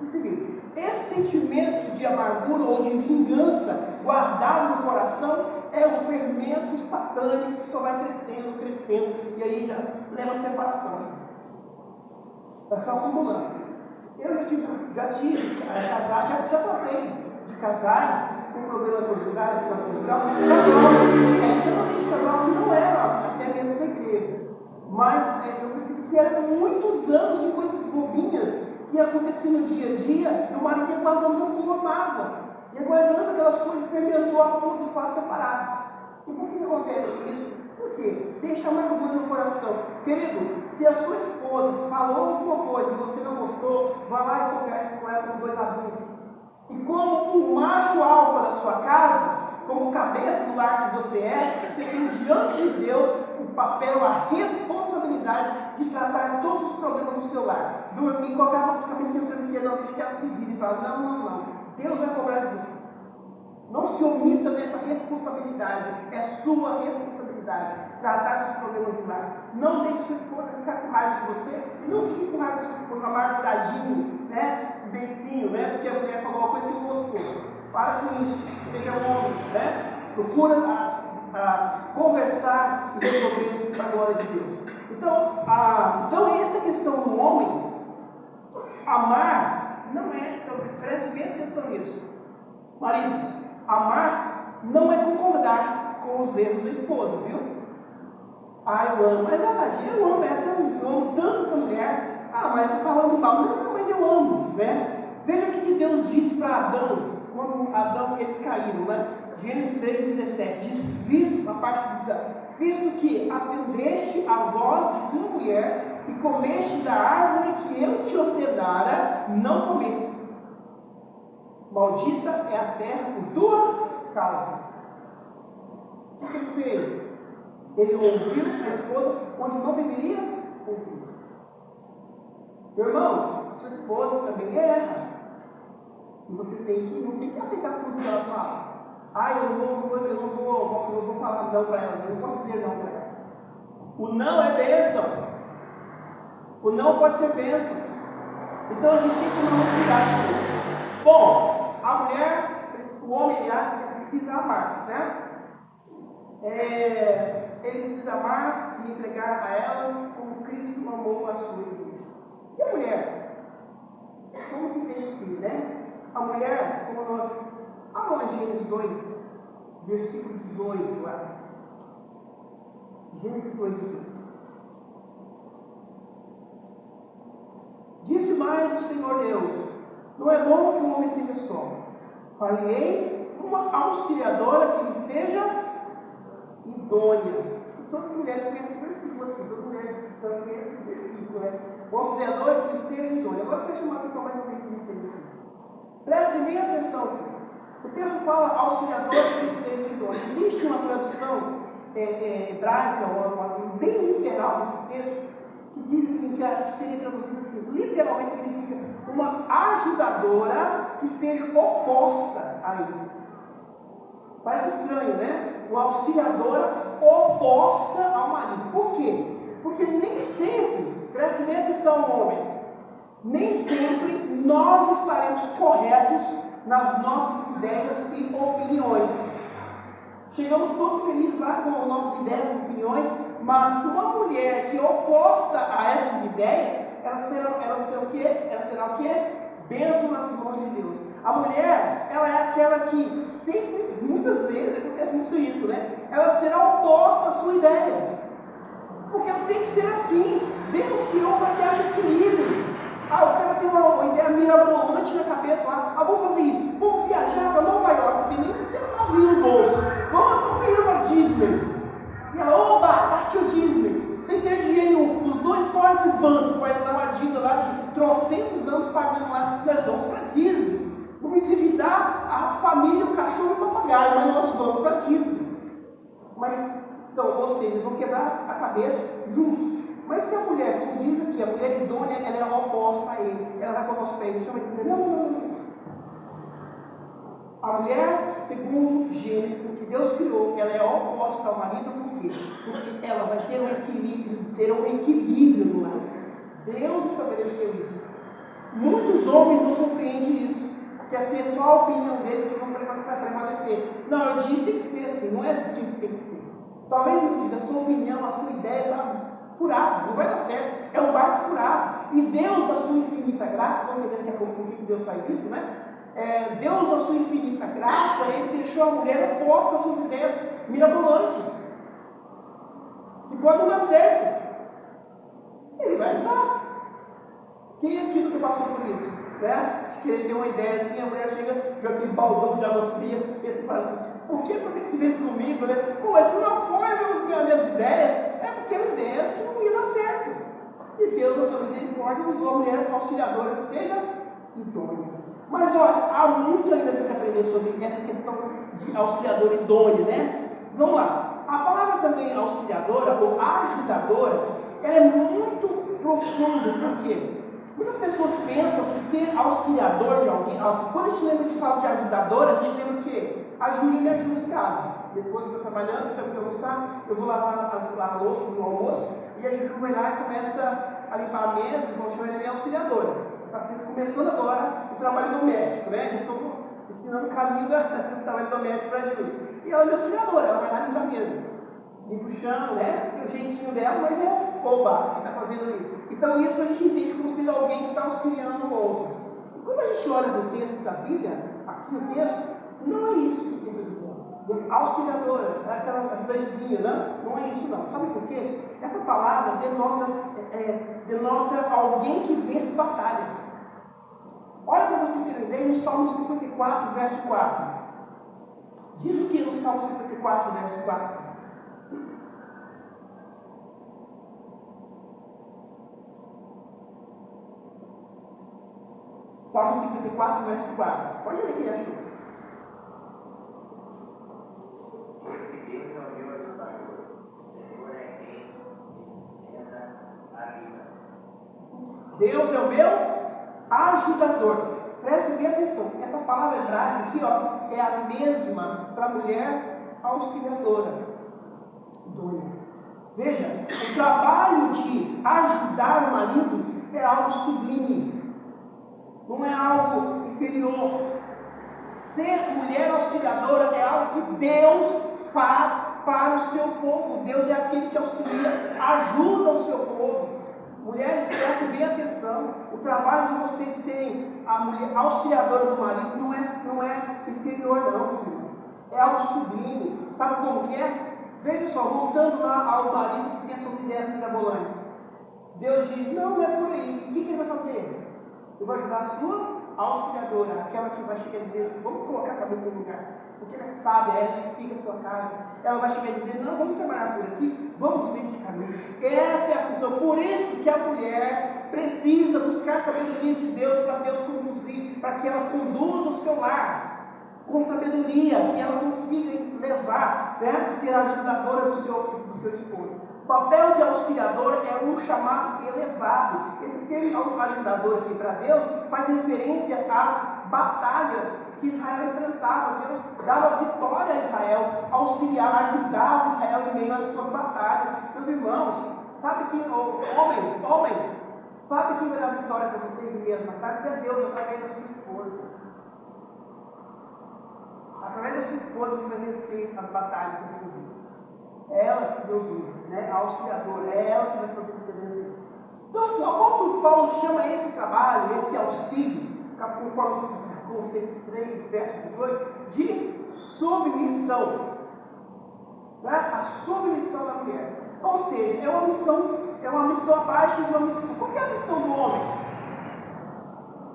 o seguinte, esse sentimento de amargura ou de vingança guardado no coração é o fermento satânico que só vai crescendo, crescendo, e aí já leva a separação. Está só acumulando. Eu já tive casais, já tratei de casais com problema conjugal, geralmente casal que não era até mesmo da igreja, mas eu percebi que eram muitos anos de coisas bobinhas que aconteciam no dia a dia, e o marido ia guardando com uma mágoa, ia guardando aquelas coisas, fermentou a ponto de quase separar. E por que acontece isso? Por quê? Deixa amargura no coração. Querido, se a sua esposa falou alguma coisa e você não gostou, vá lá e converse com ela com 2 adultos. E como o macho alfa da sua casa, como cabeça do lar que você tem diante de Deus o papel, a responsabilidade de tratar todos os problemas do seu lar. Dormir, colocar a cabeça no travesseiro, não deixe que ela se vire e fala, não. Deus vai cobrar de você. Não se omita dessa responsabilidade, é sua responsabilidade, tratar dos problemas do lar. Não deixe sua esposa ficar com raiva de você, e não fique com raiva de sua esposa, amarguradinho, né? Beicinho, né? Porque a mulher falou uma coisa que não gostou. Para com isso, seja homem, né? Procura conversar e resolver para a glória de Deus. Então essa questão do homem, amar não é, então, preste bem atenção nisso. Maridos, amar não é concordar com os erros da esposa, viu? Eu amo, mas eu amo tanto essa mulher. Mas eu tô falando mal, não, mas eu amo, né? Veja o que Deus disse para Adão, quando Adão e eles caíram, né? Gênesis 3,17, diz, visto que atendeste a voz de tua mulher e comeste da árvore que eu te ordenara, não comeste. Maldita é a terra por tua causa. O que ele fez? Ele ouviu a esposa onde não deveria ouvir. Meu irmão, a sua esposa também erra. E você não tem que aceitar tudo que ela fala. Eu não vou falar não para ela, eu não posso dizer não para ela. O não é bênção. O não pode ser bênção. Então a gente tem que tomar cuidado. Bom, a mulher, o homem, aliás, precisa amar, né? Ele precisa amar e entregar a ela como Cristo amou a sua igreja. E a mulher? Como que tem esse, né? A mulher, como nós... Abra lá Gênesis 2, versículo 18, lá. Gênesis 2, 18. Disse mais o Senhor Deus, não é bom que o homem esteja só. Falei uma auxiliadora que lhe seja idônea. E todas as mulheres conhecem esse versículo aqui, todas as mulheres cristãs conhecem esse versículo, né? O auxiliador que lhe seja idônea. Agora eu quero chamar a atenção mais uma vez que diz aqui. Preste bem atenção aqui. O texto fala auxiliador que lhe seja idônea. Existe uma tradução hebraica, ou bem literal desse texto, que diz assim, que seria traduzido assim, literalmente significa uma ajudadora que seja oposta a ele. Parece estranho, né? Uma auxiliadora oposta ao marido. Por quê? Porque nem sempre, preste bem atenção, homens, nem sempre nós estaremos corretos nas nossas ideias e opiniões. Chegamos todos felizes lá com as nossas ideias e opiniões, mas uma mulher que é oposta a essas ideias, ela será o quê? Ela será o quê? Bênção nas mãos de Deus. A mulher, ela é aquela que sempre, muitas vezes, acontece muito isso, né? Ela será oposta à sua ideia. Porque tem que ser assim. Deus criou para que haja equilíbrio. O cara tem uma ideia mirabolante na cabeça lá. Vamos fazer isso. Vamos viajar para Nova York. Tem nem que ser no bolso. Vamos ir para Disney. E ela, partiu Disney. Sem ter dinheiro, os dois correm para o banco. Vai dar uma dívida lá de trocentos anos pagando lá. Nós vamos para Disney. Vamos endividar a família, o cachorro e o papagaio. Mas nós vamos para Disney. Então, vocês vão quebrar a cabeça juntos. Mas se a mulher, como diz aqui, a mulher idônea, ela é oposta a ele. Ela vai colocar os pés no chão e dizer, não. A mulher, segundo Gênesis, que Deus criou, ela é oposta ao marido, por quê? Porque ela vai ter um equilíbrio no lar. Deus estabeleceu isso. Muitos homens não compreendem isso. Quer ter só a opinião deles que vão prevalecer. Não, eu disse tem que ser assim, não é tipo que tem que ser. Talvez não diz, a sua opinião, a sua ideia está furada, não vai dar certo. É um barco furado. E Deus, da sua infinita graça, vamos entender daqui a pouco por que Deus faz isso, né? Deus, da sua infinita graça, Ele deixou a mulher oposta às suas ideias mirabolantes. Que pode não dar certo. Ele vai dar. Quem é aquilo que passou por isso? Né? Que ele tem uma ideia assim, a mulher chega, joga aquele baldão de água fria, e ele fala assim, por que você tem que se ver isso comigo, né? Pô, mas você não apoia minhas ideias? É porque eram ideias que não iam dar certo. E Deus, na sua misericórdia, usou a mulher auxiliadora que seja idônea. Mas olha, há muito ainda que aprender sobre essa questão de auxiliadora idônea, né? Vamos lá. A palavra também auxiliadora ou ajudadora, ela é muito profunda, por quê? Muitas pessoas pensam que ser auxiliador de alguém, quando a gente lembra de falar de ajudador, a gente lembra o quê? A Júlia me ajuda em casa. Depois que eu estou trabalhando, então eu almoçar, eu vou lavar a louça no almoço, e a Júlia vai lá e começa a limpar a mesa, vão chamar ele de auxiliadora. Está começando agora o trabalho doméstico, né? Já estou ensinando Camila o trabalho doméstico para a Júlia. E ela é minha auxiliadora, ela vai lá limpar a mesa. Limpa o chão, né? Tem o jeitinho dela, mas é boba que está fazendo isso. Então isso a gente entende como sendo alguém que está auxiliando o outro. E quando a gente olha no texto da Bíblia, aqui no texto, não é isso que o texto está dizendo. Auxiliadora, é aquela ajudazinha, né? Não é isso não. Sabe por quê? Essa palavra denota alguém que vence batalhas. Olha para você ter uma ideia no Salmo 54, verso 4. Diz o que no Salmo 54, verso 4? Salmo 54, verso 4. Pode ler quem achou. Pois que Deus é o meu ajudador, o Senhor é quem me sustenta a vida. Deus é o meu ajudador. Preste bem atenção. Essa palavra hebraica aqui, ó, é a mesma para a mulher auxiliadora. Veja, o trabalho de ajudar o marido é algo sublime. Não é algo inferior. Ser mulher auxiliadora é algo que Deus faz para o seu povo. Deus é aquele que auxilia, ajuda o seu povo. Mulheres, prestem bem atenção. O trabalho de vocês serem a mulher auxiliadora do marido não é inferior, não, filho. É algo sublime. Sabe como que é? Veja só, voltando lá ao marido que tem essas ideias mirabolantes. Deus diz, não é por aí. O que ele vai fazer? Eu vou ajudar a sua auxiliadora, aquela que vai chegar a dizer, vamos colocar a cabeça no lugar, porque ela sabe, ela edifica a sua casa. Ela vai chegar a dizer, não, vamos trabalhar por aqui, vamos viver este caminho. Essa é a função. Por isso que a mulher precisa buscar a sabedoria de Deus, para Deus conduzir, para que ela conduza o seu lar com sabedoria, que ela consiga levar, né, ser ajudadora do seu esposo. O papel de auxiliador é um chamado elevado. Esse termo ajudador aqui para Deus faz referência às batalhas que Israel enfrentava. Deus dava vitória a Israel, auxiliar, ajudava Israel em meio às suas batalhas. Meus irmãos, sabe que, homens, sabe quem vai dar vitória para vocês em meio às batalhas? É Deus, através da sua esposa. Através da sua esposa você vai vencer as batalhas da sua vida. É ela que Deus usa, né? A auxiliadora, é ela que vai fazer você vencer. Então, o apóstolo Paulo chama esse trabalho, esse auxílio, capítulo Colossenses 3, verso 18, de submissão. Né? A submissão da mulher. Ou seja, é uma missão abaixo de uma missão. Qual que é a missão do homem?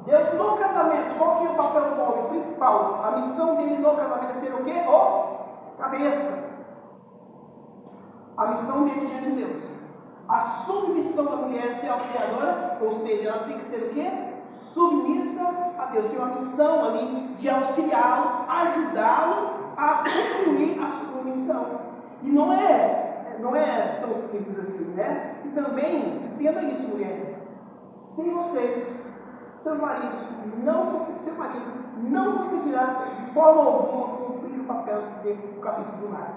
Deus, no casamento, qual que é o papel do homem principal? A missão dele no casamento é ser o quê? Cabeça. A missão dele diante de Deus. A submissão da mulher é ser auxiliadora, ou seja, ela tem que ser o quê? Submissa a Deus. Tem uma missão ali de auxiliá-lo, ajudá-lo a concluir a sua missão. E não é tão simples assim, né? E também, entenda isso, mulheres. Sem vocês seu marido não conseguirá de forma alguma cumprir o papel de ser o cabeça do lar.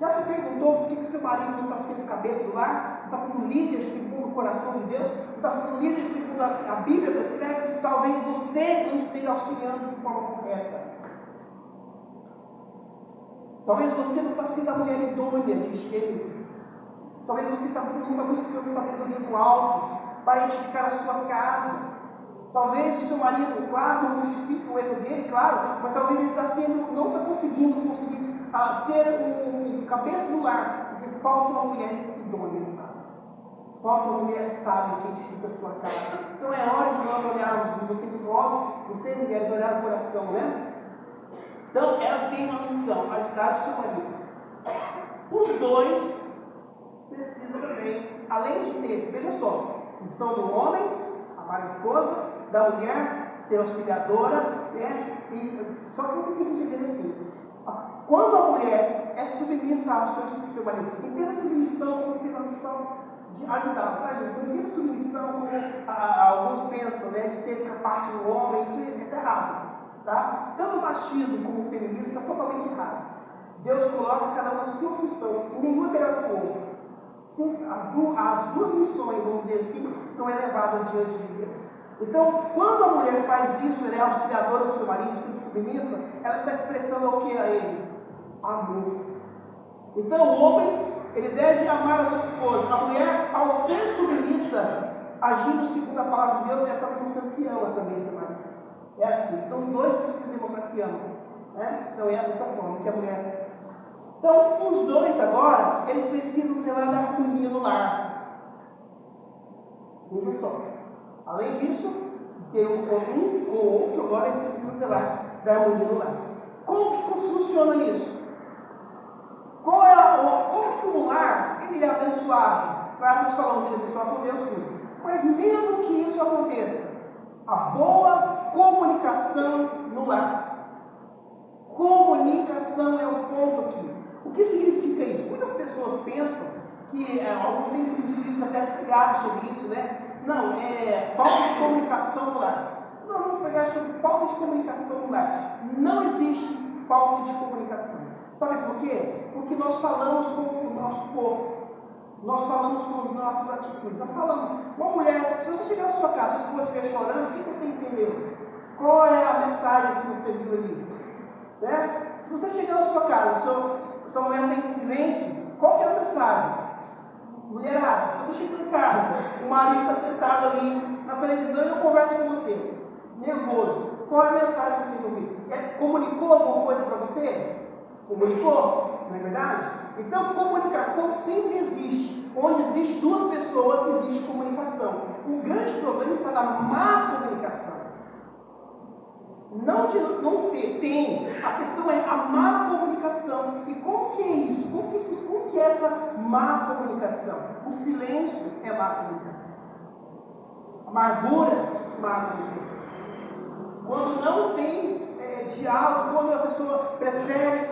Já se perguntou por que seu marido não está sendo cabeça do lar? Não está sendo líder segundo o coração de Deus? Não está sendo líder segundo a Bíblia prescreve? Talvez você não esteja auxiliando de forma correta. Talvez você não está sendo a mulher idônea de Gênesis. Talvez você não está buscando sabedoria do alto para edificar a sua casa. Talvez o seu marido, claro, não justifique o erro dele, claro, mas talvez ele não está conseguindo ser o cabeça do lar, porque falta uma mulher idônea no lar. Falta uma mulher sábia que edifica a sua casa. Então é hora de nós olharmos, vocês mulheres, olhar o coração, né? Então ela tem uma missão, ajudar o seu marido. Os dois precisam também, além de ter, veja só, missão do homem, amar a esposa, da mulher, ser auxiliadora, né? Só que você tem que entender assim, quando a mulher é submissa ao seu marido, entenda submissão como sendo a missão de ajudar, tá, gente? Não entenda submissão como alguns pensam, né, de ser parte do homem, isso é errado, tá? Tanto o machismo como o feminismo está totalmente errado. Deus coloca cada uma na sua função, e nenhum é melhor que o outro. As duas missões, vamos dizer assim, são elevadas diante de Deus. Então, quando a mulher faz isso, ela é auxiliadora do seu marido, submissa, ela está expressando o que a ele? Amor. Então, o homem, ele deve amar a sua esposa. A mulher, ao ser submissa, agindo segundo a palavra de Deus, ela está demonstrando que ama também seu marido. É assim. Então, os dois precisam demonstrar que amam. Né? Então, é dessa forma que a mulher. Então, os dois agora, eles precisam zelar da harmonia no lar. Veja só. Além disso, ter um com o outro, agora eles precisam zelar da harmonia no lar. Como que funciona isso? Como que o lar ele é abençoado? Claro, nós falamos de abençoar com Deus tudo. Mas mesmo que isso aconteça, a boa comunicação no lar. Comunicação é o ponto aqui. O que significa isso? Muitas pessoas pensam que, alguns têm definido isso, até pregado sobre isso, né? Não, é falta de comunicação no lar. Nós vamos pegar sobre falta de comunicação no lar. Não existe falta de comunicação. Sabe por quê? Porque nós falamos com o nosso corpo. Nós falamos com as nossas atitudes. Nós falamos, uma mulher, se você chegar na sua casa, se você estiver chorando, o que você entendeu? Qual é a mensagem que você viu ali? Né? Se você chegar na sua casa, sua mulher está em silêncio, qual é a mensagem? Mulherada, se você chega em casa, o marido está sentado ali na televisão e eu converso com você, nervoso, qual é a mensagem que você ouviu? Comunicou alguma coisa para você? Comunicou? Não é verdade? Então, comunicação sempre existe. Onde existe duas pessoas, existe comunicação. O grande problema está na má comunicação. Não ter, tem. A questão é a má comunicação. E como que é isso? Como que é essa má comunicação? O silêncio é má comunicação. Amargura, má comunicação. Quando não tem diálogo, quando a pessoa prefere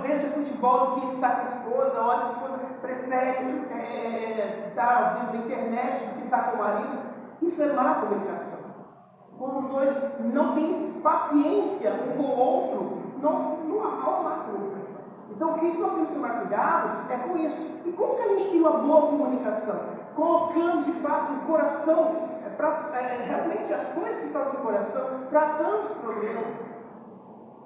ver seu futebol do que estar com a esposa, olha, a esposa prefere estar ouvindo na internet do que estar com o marido, isso é má comunicação. Quando os dois não têm paciência um com o outro, não há má comunicação. Então, o que nós temos que tomar cuidado é com isso. E como que a gente tem uma boa comunicação? Colocando, de fato, o coração, realmente as coisas que estão no seu coração, tratando os problemas,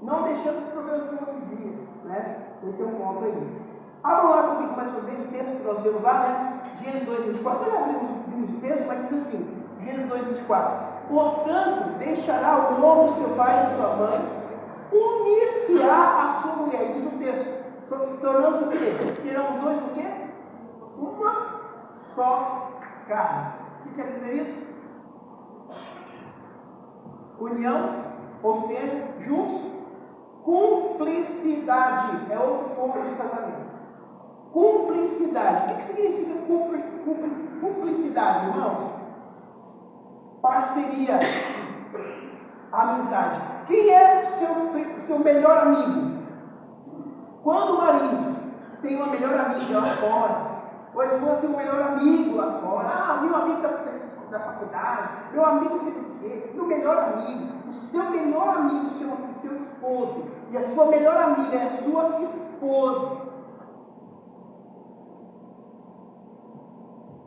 não deixando os problemas para outro dia. Né? Esse é um ponto aí. Abra lá comigo mais uma vez o texto que nós vemos lá, né? Gênesis 2:24. Nós já vimos o texto, mas diz assim, Gênesis 2:24. Portanto, deixará o homem seu pai e sua mãe, unir-se-á a sua mulher. Diz o texto, tornando-se o quê? Serão os dois o quê? Uma só carne. O que quer dizer isso? União, ou seja, juntos. Cumplicidade é outro ponto de casamento. Cumplicidade. O que significa cumplicidade, irmão? Parceria, amizade. Quem é seu melhor amigo? Quando o marido tem uma melhor amiga lá fora, ou a esposa tem um melhor amigo lá fora, meu amigo da faculdade, meu amigo dizer, meu melhor amigo, o seu melhor amigo chama-se seu esposo, e a sua melhor amiga é a sua esposa.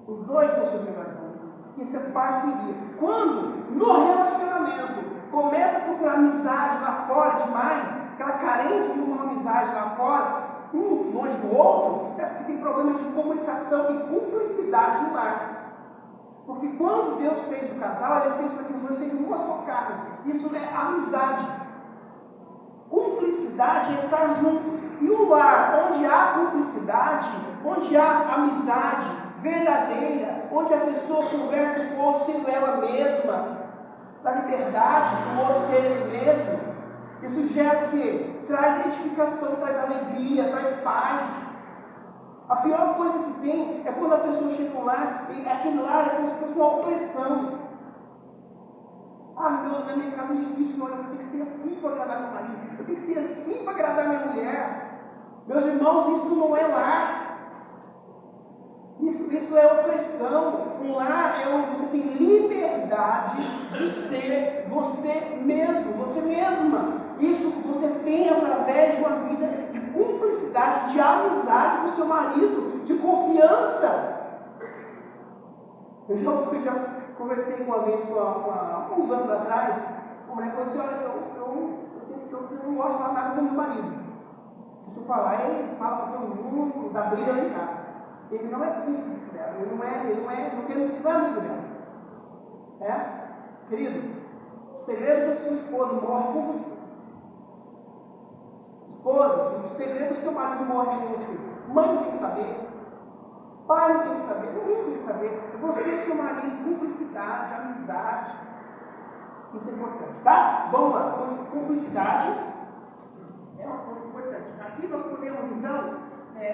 Os dois são seus melhores amigos. Isso é parceria. Quando, no relacionamento, começa a procurar amizade lá fora demais, aquela carência de uma amizade lá fora, um longe do outro, é porque tem problemas de comunicação e cumplicidade no lar. Porque quando Deus fez o casal, Ele fez para que os dois sejam uma só carne. Isso é amizade. Cumplicidade é estar junto. E um lar onde há cumplicidade, onde há amizade verdadeira, onde a pessoa conversa com o outro sendo ela mesma, da liberdade do outro ser ele mesmo, isso gera o quê? Traz edificação, traz alegria, traz paz. A pior coisa que tem é quando a pessoa chega lá e aquele lar é como se fosse uma opressão. Ah, meu, na minha casa é difícil, não, eu tenho que ser assim para agradar meu marido, eu tenho que ser assim para agradar minha mulher. Meus irmãos, isso não é lar. Isso é opressão. Um lar é onde você tem liberdade de ser você mesmo, você mesma. Isso você tem através de uma vida de cumplicidade, de amizade com o seu marido, de confiança. Eu já conversei uma vez com uns anos atrás, uma mulher falou assim, olha, eu não gosto de falar nada com meu marido. Se eu falar, ele fala para todo mundo, dá briga lá em casa. Ele não é cúmplice dela, ele não tem amigo dela. É? Querido, o segredo da sua esposa morre com você. Esposa, o segredo do seu marido morre com você. Mãe não tem que saber. Pai não tem que saber. Ninguém tem que saber. Você e seu marido, cumplicidade, amizade. Isso é importante, tá? Vamos lá. Cumplicidade é uma coisa importante. Aqui nós podemos, então,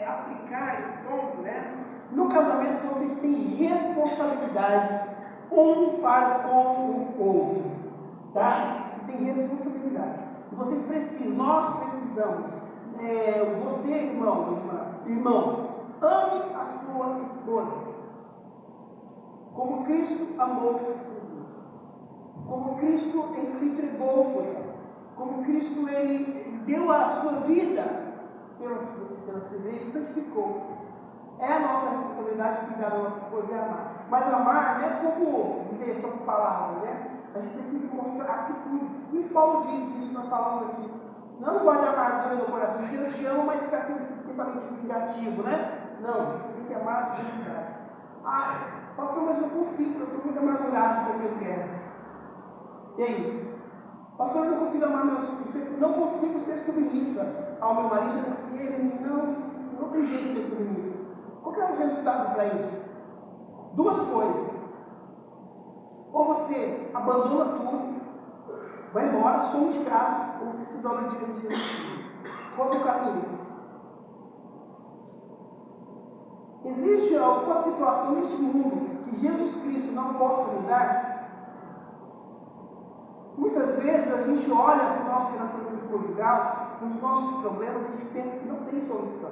aplicar esse ponto, né? No casamento vocês têm responsabilidades um para com o outro, tá? Vocês têm responsabilidade. Vocês precisam, nós precisamos, você, irmão, ame a sua esposa, como Cristo amou a sua esposa, como Cristo ele se entregou por ela, como Cristo ele deu a sua vida pela sua igreja, santificou. É a nossa responsabilidade cuidar da nossa esposa e amar. Mas amar não é como dizer só por palavras, né? A gente precisa mostrar atitudes. E Paulo diz isso, nós falamos aqui. Não guarde amargura no coração. Deus te ama, mas fica aqui pensamento vingativo, né? Não, você tem que amar de verdade. Ah, pastor, mas eu confio, eu estou muito amargurado com o que eu quero. E aí? Pastor, eu não consigo amar meus filhos, não consigo ser submissa ao meu marido porque ele não tem jeito de ser submissa. Qual que é o resultado para isso? Duas coisas. Ou você abandona tudo, vai embora, some de casa, ou você se dobra diante de Jesus. Qual é o caminho? Existe alguma situação neste mundo que Jesus Cristo não possa mudar? Muitas vezes a gente olha para o nosso relacionamento conjugal, os nossos problemas, a gente pensa que não tem solução.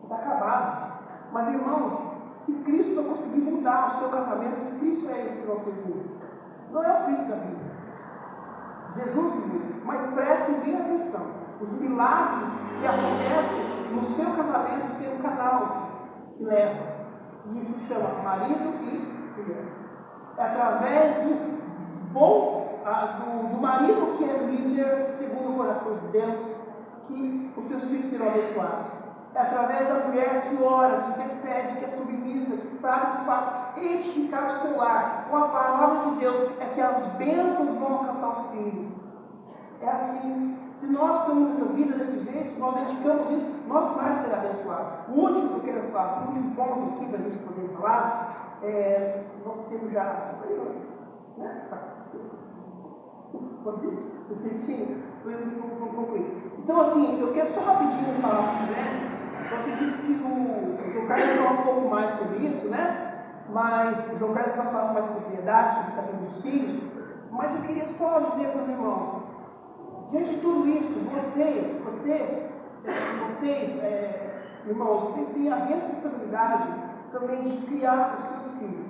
Está acabado. Mas, irmãos, se Cristo não conseguir mudar o seu casamento, Cristo é esse nosso Deus. Não é o Cristo da Bíblia. Jesus muda. Mas prestem bem atenção. Os milagres que acontecem no seu casamento tem um canal que leva. E isso chama marido e mulher. É através do marido que é líder, segundo o coração de Deus, que os seus filhos serão abençoados. É através da mulher que ora, que intercede, que é submissa, que sabe de fato edificar o seu lar com a palavra de Deus, é que as bênçãos vão alcançar os filhos. É assim. Se nós estamos nessa vida desse jeito, se nós dedicamos isso, nosso lar será abençoado. O último que eu quero falar, o último ponto aqui para a gente poder falar, nosso tempo já. Né? Tá. Pode ir? Então, assim, eu quero só rapidinho falar aqui, né? Eu acredito que o João Carlos vai falar um pouco mais sobre isso, né? Mas o João Carlos vai falar mais propriedade sobre a questão dos filhos. Mas eu queria só dizer para os irmãos, diante de tudo isso, vocês, irmãos, vocês têm a responsabilidade também de criar os seus filhos.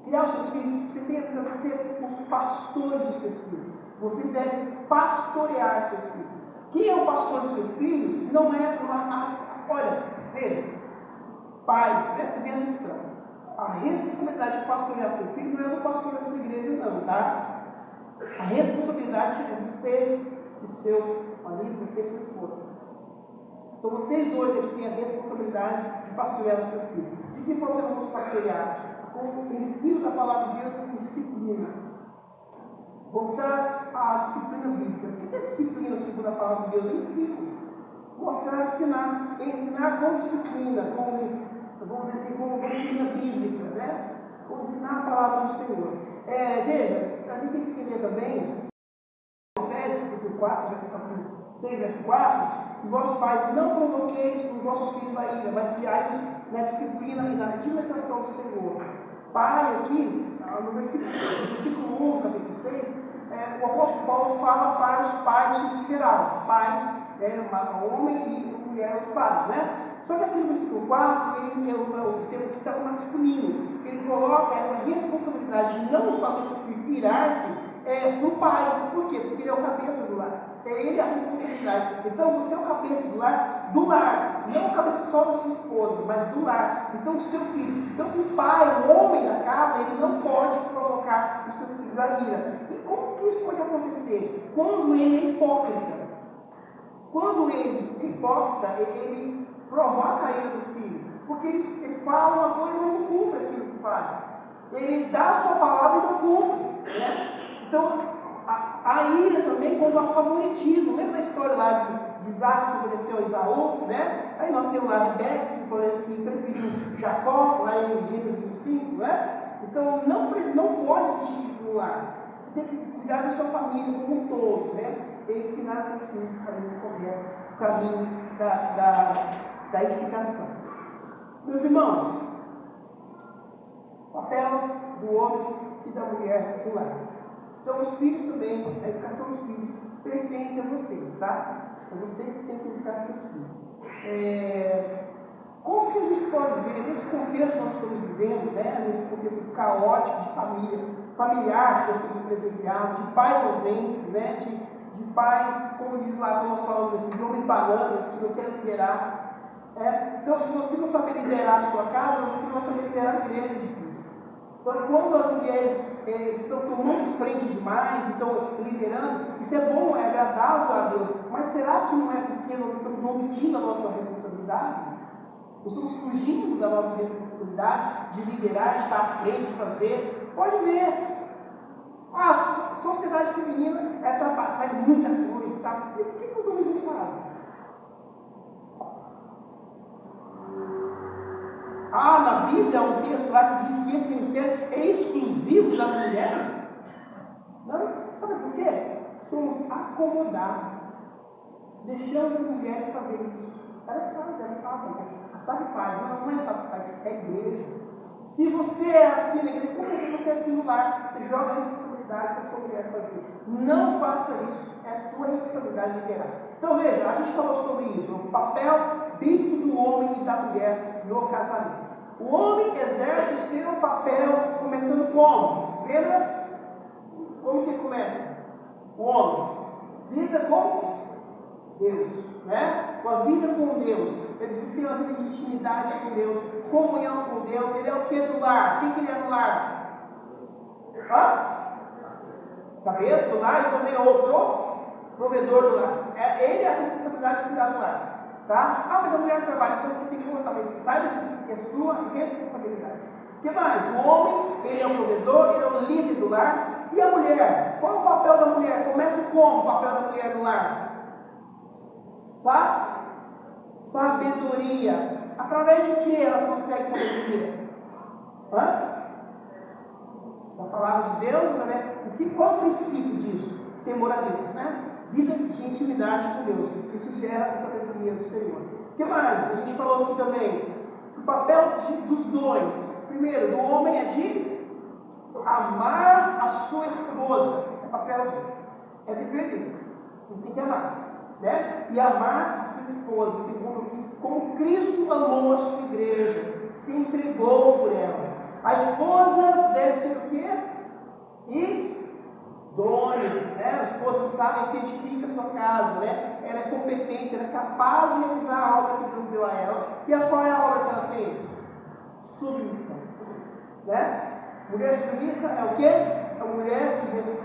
criar os seus filhos, você tem que ser os pastores dos seus filhos. Você deve pastorear seus filhos. Quem é o pastor do seu filho não é uma. Olha, veja, pais, presta bem atenção. A responsabilidade de pastorear seu filho não é do pastor da sua igreja, não, tá? A responsabilidade é de você, do seu marido, você e sua esposa. Então vocês dois eles têm a responsabilidade de pastorear o seu filho. De que forma nós vamos pastorear? Com o ensino da palavra de Deus com disciplina. Voltar à disciplina bíblica. O que é disciplina segundo a palavra de Deus? Ensino. Mostrar, ensinar. Ensinar com disciplina, vamos dizer assim, com disciplina bíblica, né? Com ensinar a palavra do Senhor. Veja, a gente tem que entender também, Efésios capítulo 4, capítulo 6, verso 4, que vossos pais não provoqueis os vossos filhos à ira, mas criai-os na disciplina e na administração do Senhor. Pai, aqui, no versículo 1, capítulo 6, o apóstolo Paulo fala para os pais em geral, pais, homem e mulher, os pais, né? Só que aqui no versículo 4, ele é o termo que está masculino. Ele coloca essa responsabilidade de não fazer o seu filho virar-se para o pai. Por quê? Porque ele é o cabeça do lar. É ele a responsabilidade. Então você é o cabeça do lar, não o cabeça só da sua esposa, mas do lar. Então o seu filho. Então o pai, o homem da casa, ele não pode provocar o seu filho à ira. E como que isso pode acontecer? Quando ele é hipócrita. Quando ele é hipócrita, ele provoca a ira do filho. Porque ele fala uma coisa e não cumpre aquilo que faz. Ele dá a sua palavra e não cumpre. Né? Então, a ira também quando há favoritismo. Lembra da história lá de Isaac que obedeceu a Esaú? Né? Aí nós temos lá Rebeca, que preferiu Jacó, lá em Gênesis 25. Né? Então, não pode existir isso no lar. Você tem que cuidar da sua família como um todo. Né? E ensinar seus filhos o caminho correto, o caminho da edificação. Meus irmãos, papel do homem e da mulher do lar. Então, os filhos também, a educação dos filhos pertence a vocês, tá? É vocês que têm que educar seus filhos. Como que a gente pode ver, nesse contexto que nós estamos vivendo, né? Nesse contexto caótico de família, familiar que nós estamos presenciando, de pais ausentes, né? De pais, como diz lá, como nós falamos aqui, de homens bananas que não querem liderar. Então, se você não saber liderar a sua casa, você não vai saber liderar a igreja de Cristo. Então, quando as mulheres estão tomando frente demais, estão liderando, isso é bom, é agradável a Deus. Mas será que não é porque nós estamos omitindo a nossa responsabilidade? Nós estamos fugindo da nossa responsabilidade de liderar, de estar à frente, de fazer? Pode ver. A sociedade feminina faz muita coisa, tá? E por que os homens não fazem? Na Bíblia há um texto lá que diz que esse ministério é exclusivo das mulheres. Não? Sabe por quê? Somos acomodados. Deixamos as mulheres fazerem isso. Elas fazem. A SAP faz, não é SAP faz, é a igreja. Se você é assim na igreja, como é que você é assim no lar? Você joga a responsabilidade para a sua mulher fazer. Não faça isso. É sua responsabilidade liderar. Então veja, a gente falou sobre isso. O papel bíblico do homem e da mulher no casamento. O homem exerce o seu papel começando como? Lembra? Como que começa? O homem vive com Deus, né? Com a vida com Deus. Ele precisa ter uma vida de intimidade com Deus, comunhão com Deus. Ele é o que do lar? Quem que ele é no lar? Cabeça do lar e também outro provedor do lar. Ele é a responsabilidade de cuidar do lar. Tá? Mas a mulher trabalha, então você tem que saber. Saiba que é sua responsabilidade. O que mais? O homem, ele é o provedor, ele é o líder do lar. E a mulher? Qual é o papel da mulher? Começa como o papel da mulher no lar? Sabedoria. Através de que ela consegue sabedoria? Da palavra de Deus? Qual é o princípio disso? Temor a Deus, né? Vida de intimidade com Deus. Isso gera a sabedoria do Senhor. O que mais? A gente falou aqui também. O papel dos dois. Primeiro, do homem é de amar a sua esposa. É papel dele. É dever dele. Ele tem que amar. Né? E amar a sua esposa. Segundo, como Cristo amou a sua igreja. Se entregou por ela. A esposa deve ser o quê? Idônea, né? A esposa sabe que edifica a sua casa, né? Ela é competente, ela é capaz de realizar a obra que Deus deu a ela. E qual é a obra que ela tem? Submissão, né? Mulher submissa é o quê? É a mulher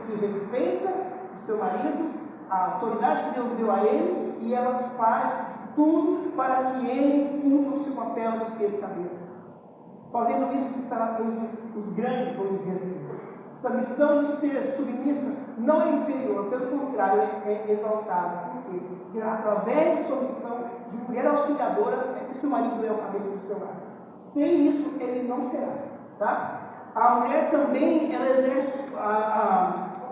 que respeita o seu marido, a autoridade que Deus deu a ele, e ela faz tudo para que ele cumpra o seu papel de ser cabeça. Fazendo isso, que estará entre os grandes, vamos dizer assim. Essa missão de ser submissa não é inferior, pelo contrário, é exaltada. Por quê? Porque através de sua missão de mulher auxiliadora é que o seu marido é o cabeça do seu lar. Sem isso, ele não será. Tá? A mulher também, ela exerce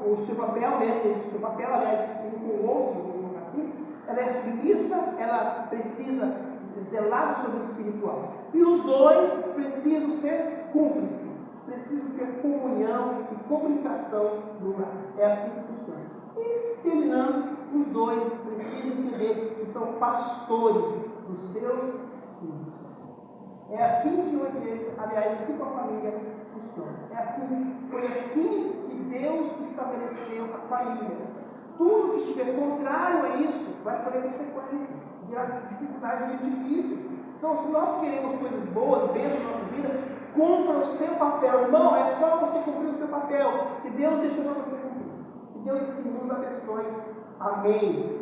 o seu papel, né? O seu papel, aliás, um com o outro, assim. Ela é submissa, ela precisa zelar do seu bem espiritual. E os dois precisam ser cúmplices, precisam ter comunhão e comunicação no lar. É assim que funciona. E, terminando, os dois precisam entender que são pastores dos seus filhos. É assim que uma igreja, aliás, assim que uma família funciona. Foi assim que Deus estabeleceu a família. Tudo que estiver contrário a isso vai ter consequências, dificuldades difíceis. Então, se nós queremos coisas boas, bênçãos na nossa vida, cumpra o seu papel. Irmão, é só você cumprir o seu papel, que Deus deixou para você cumprir. Que Deus nos abençoe. Amém.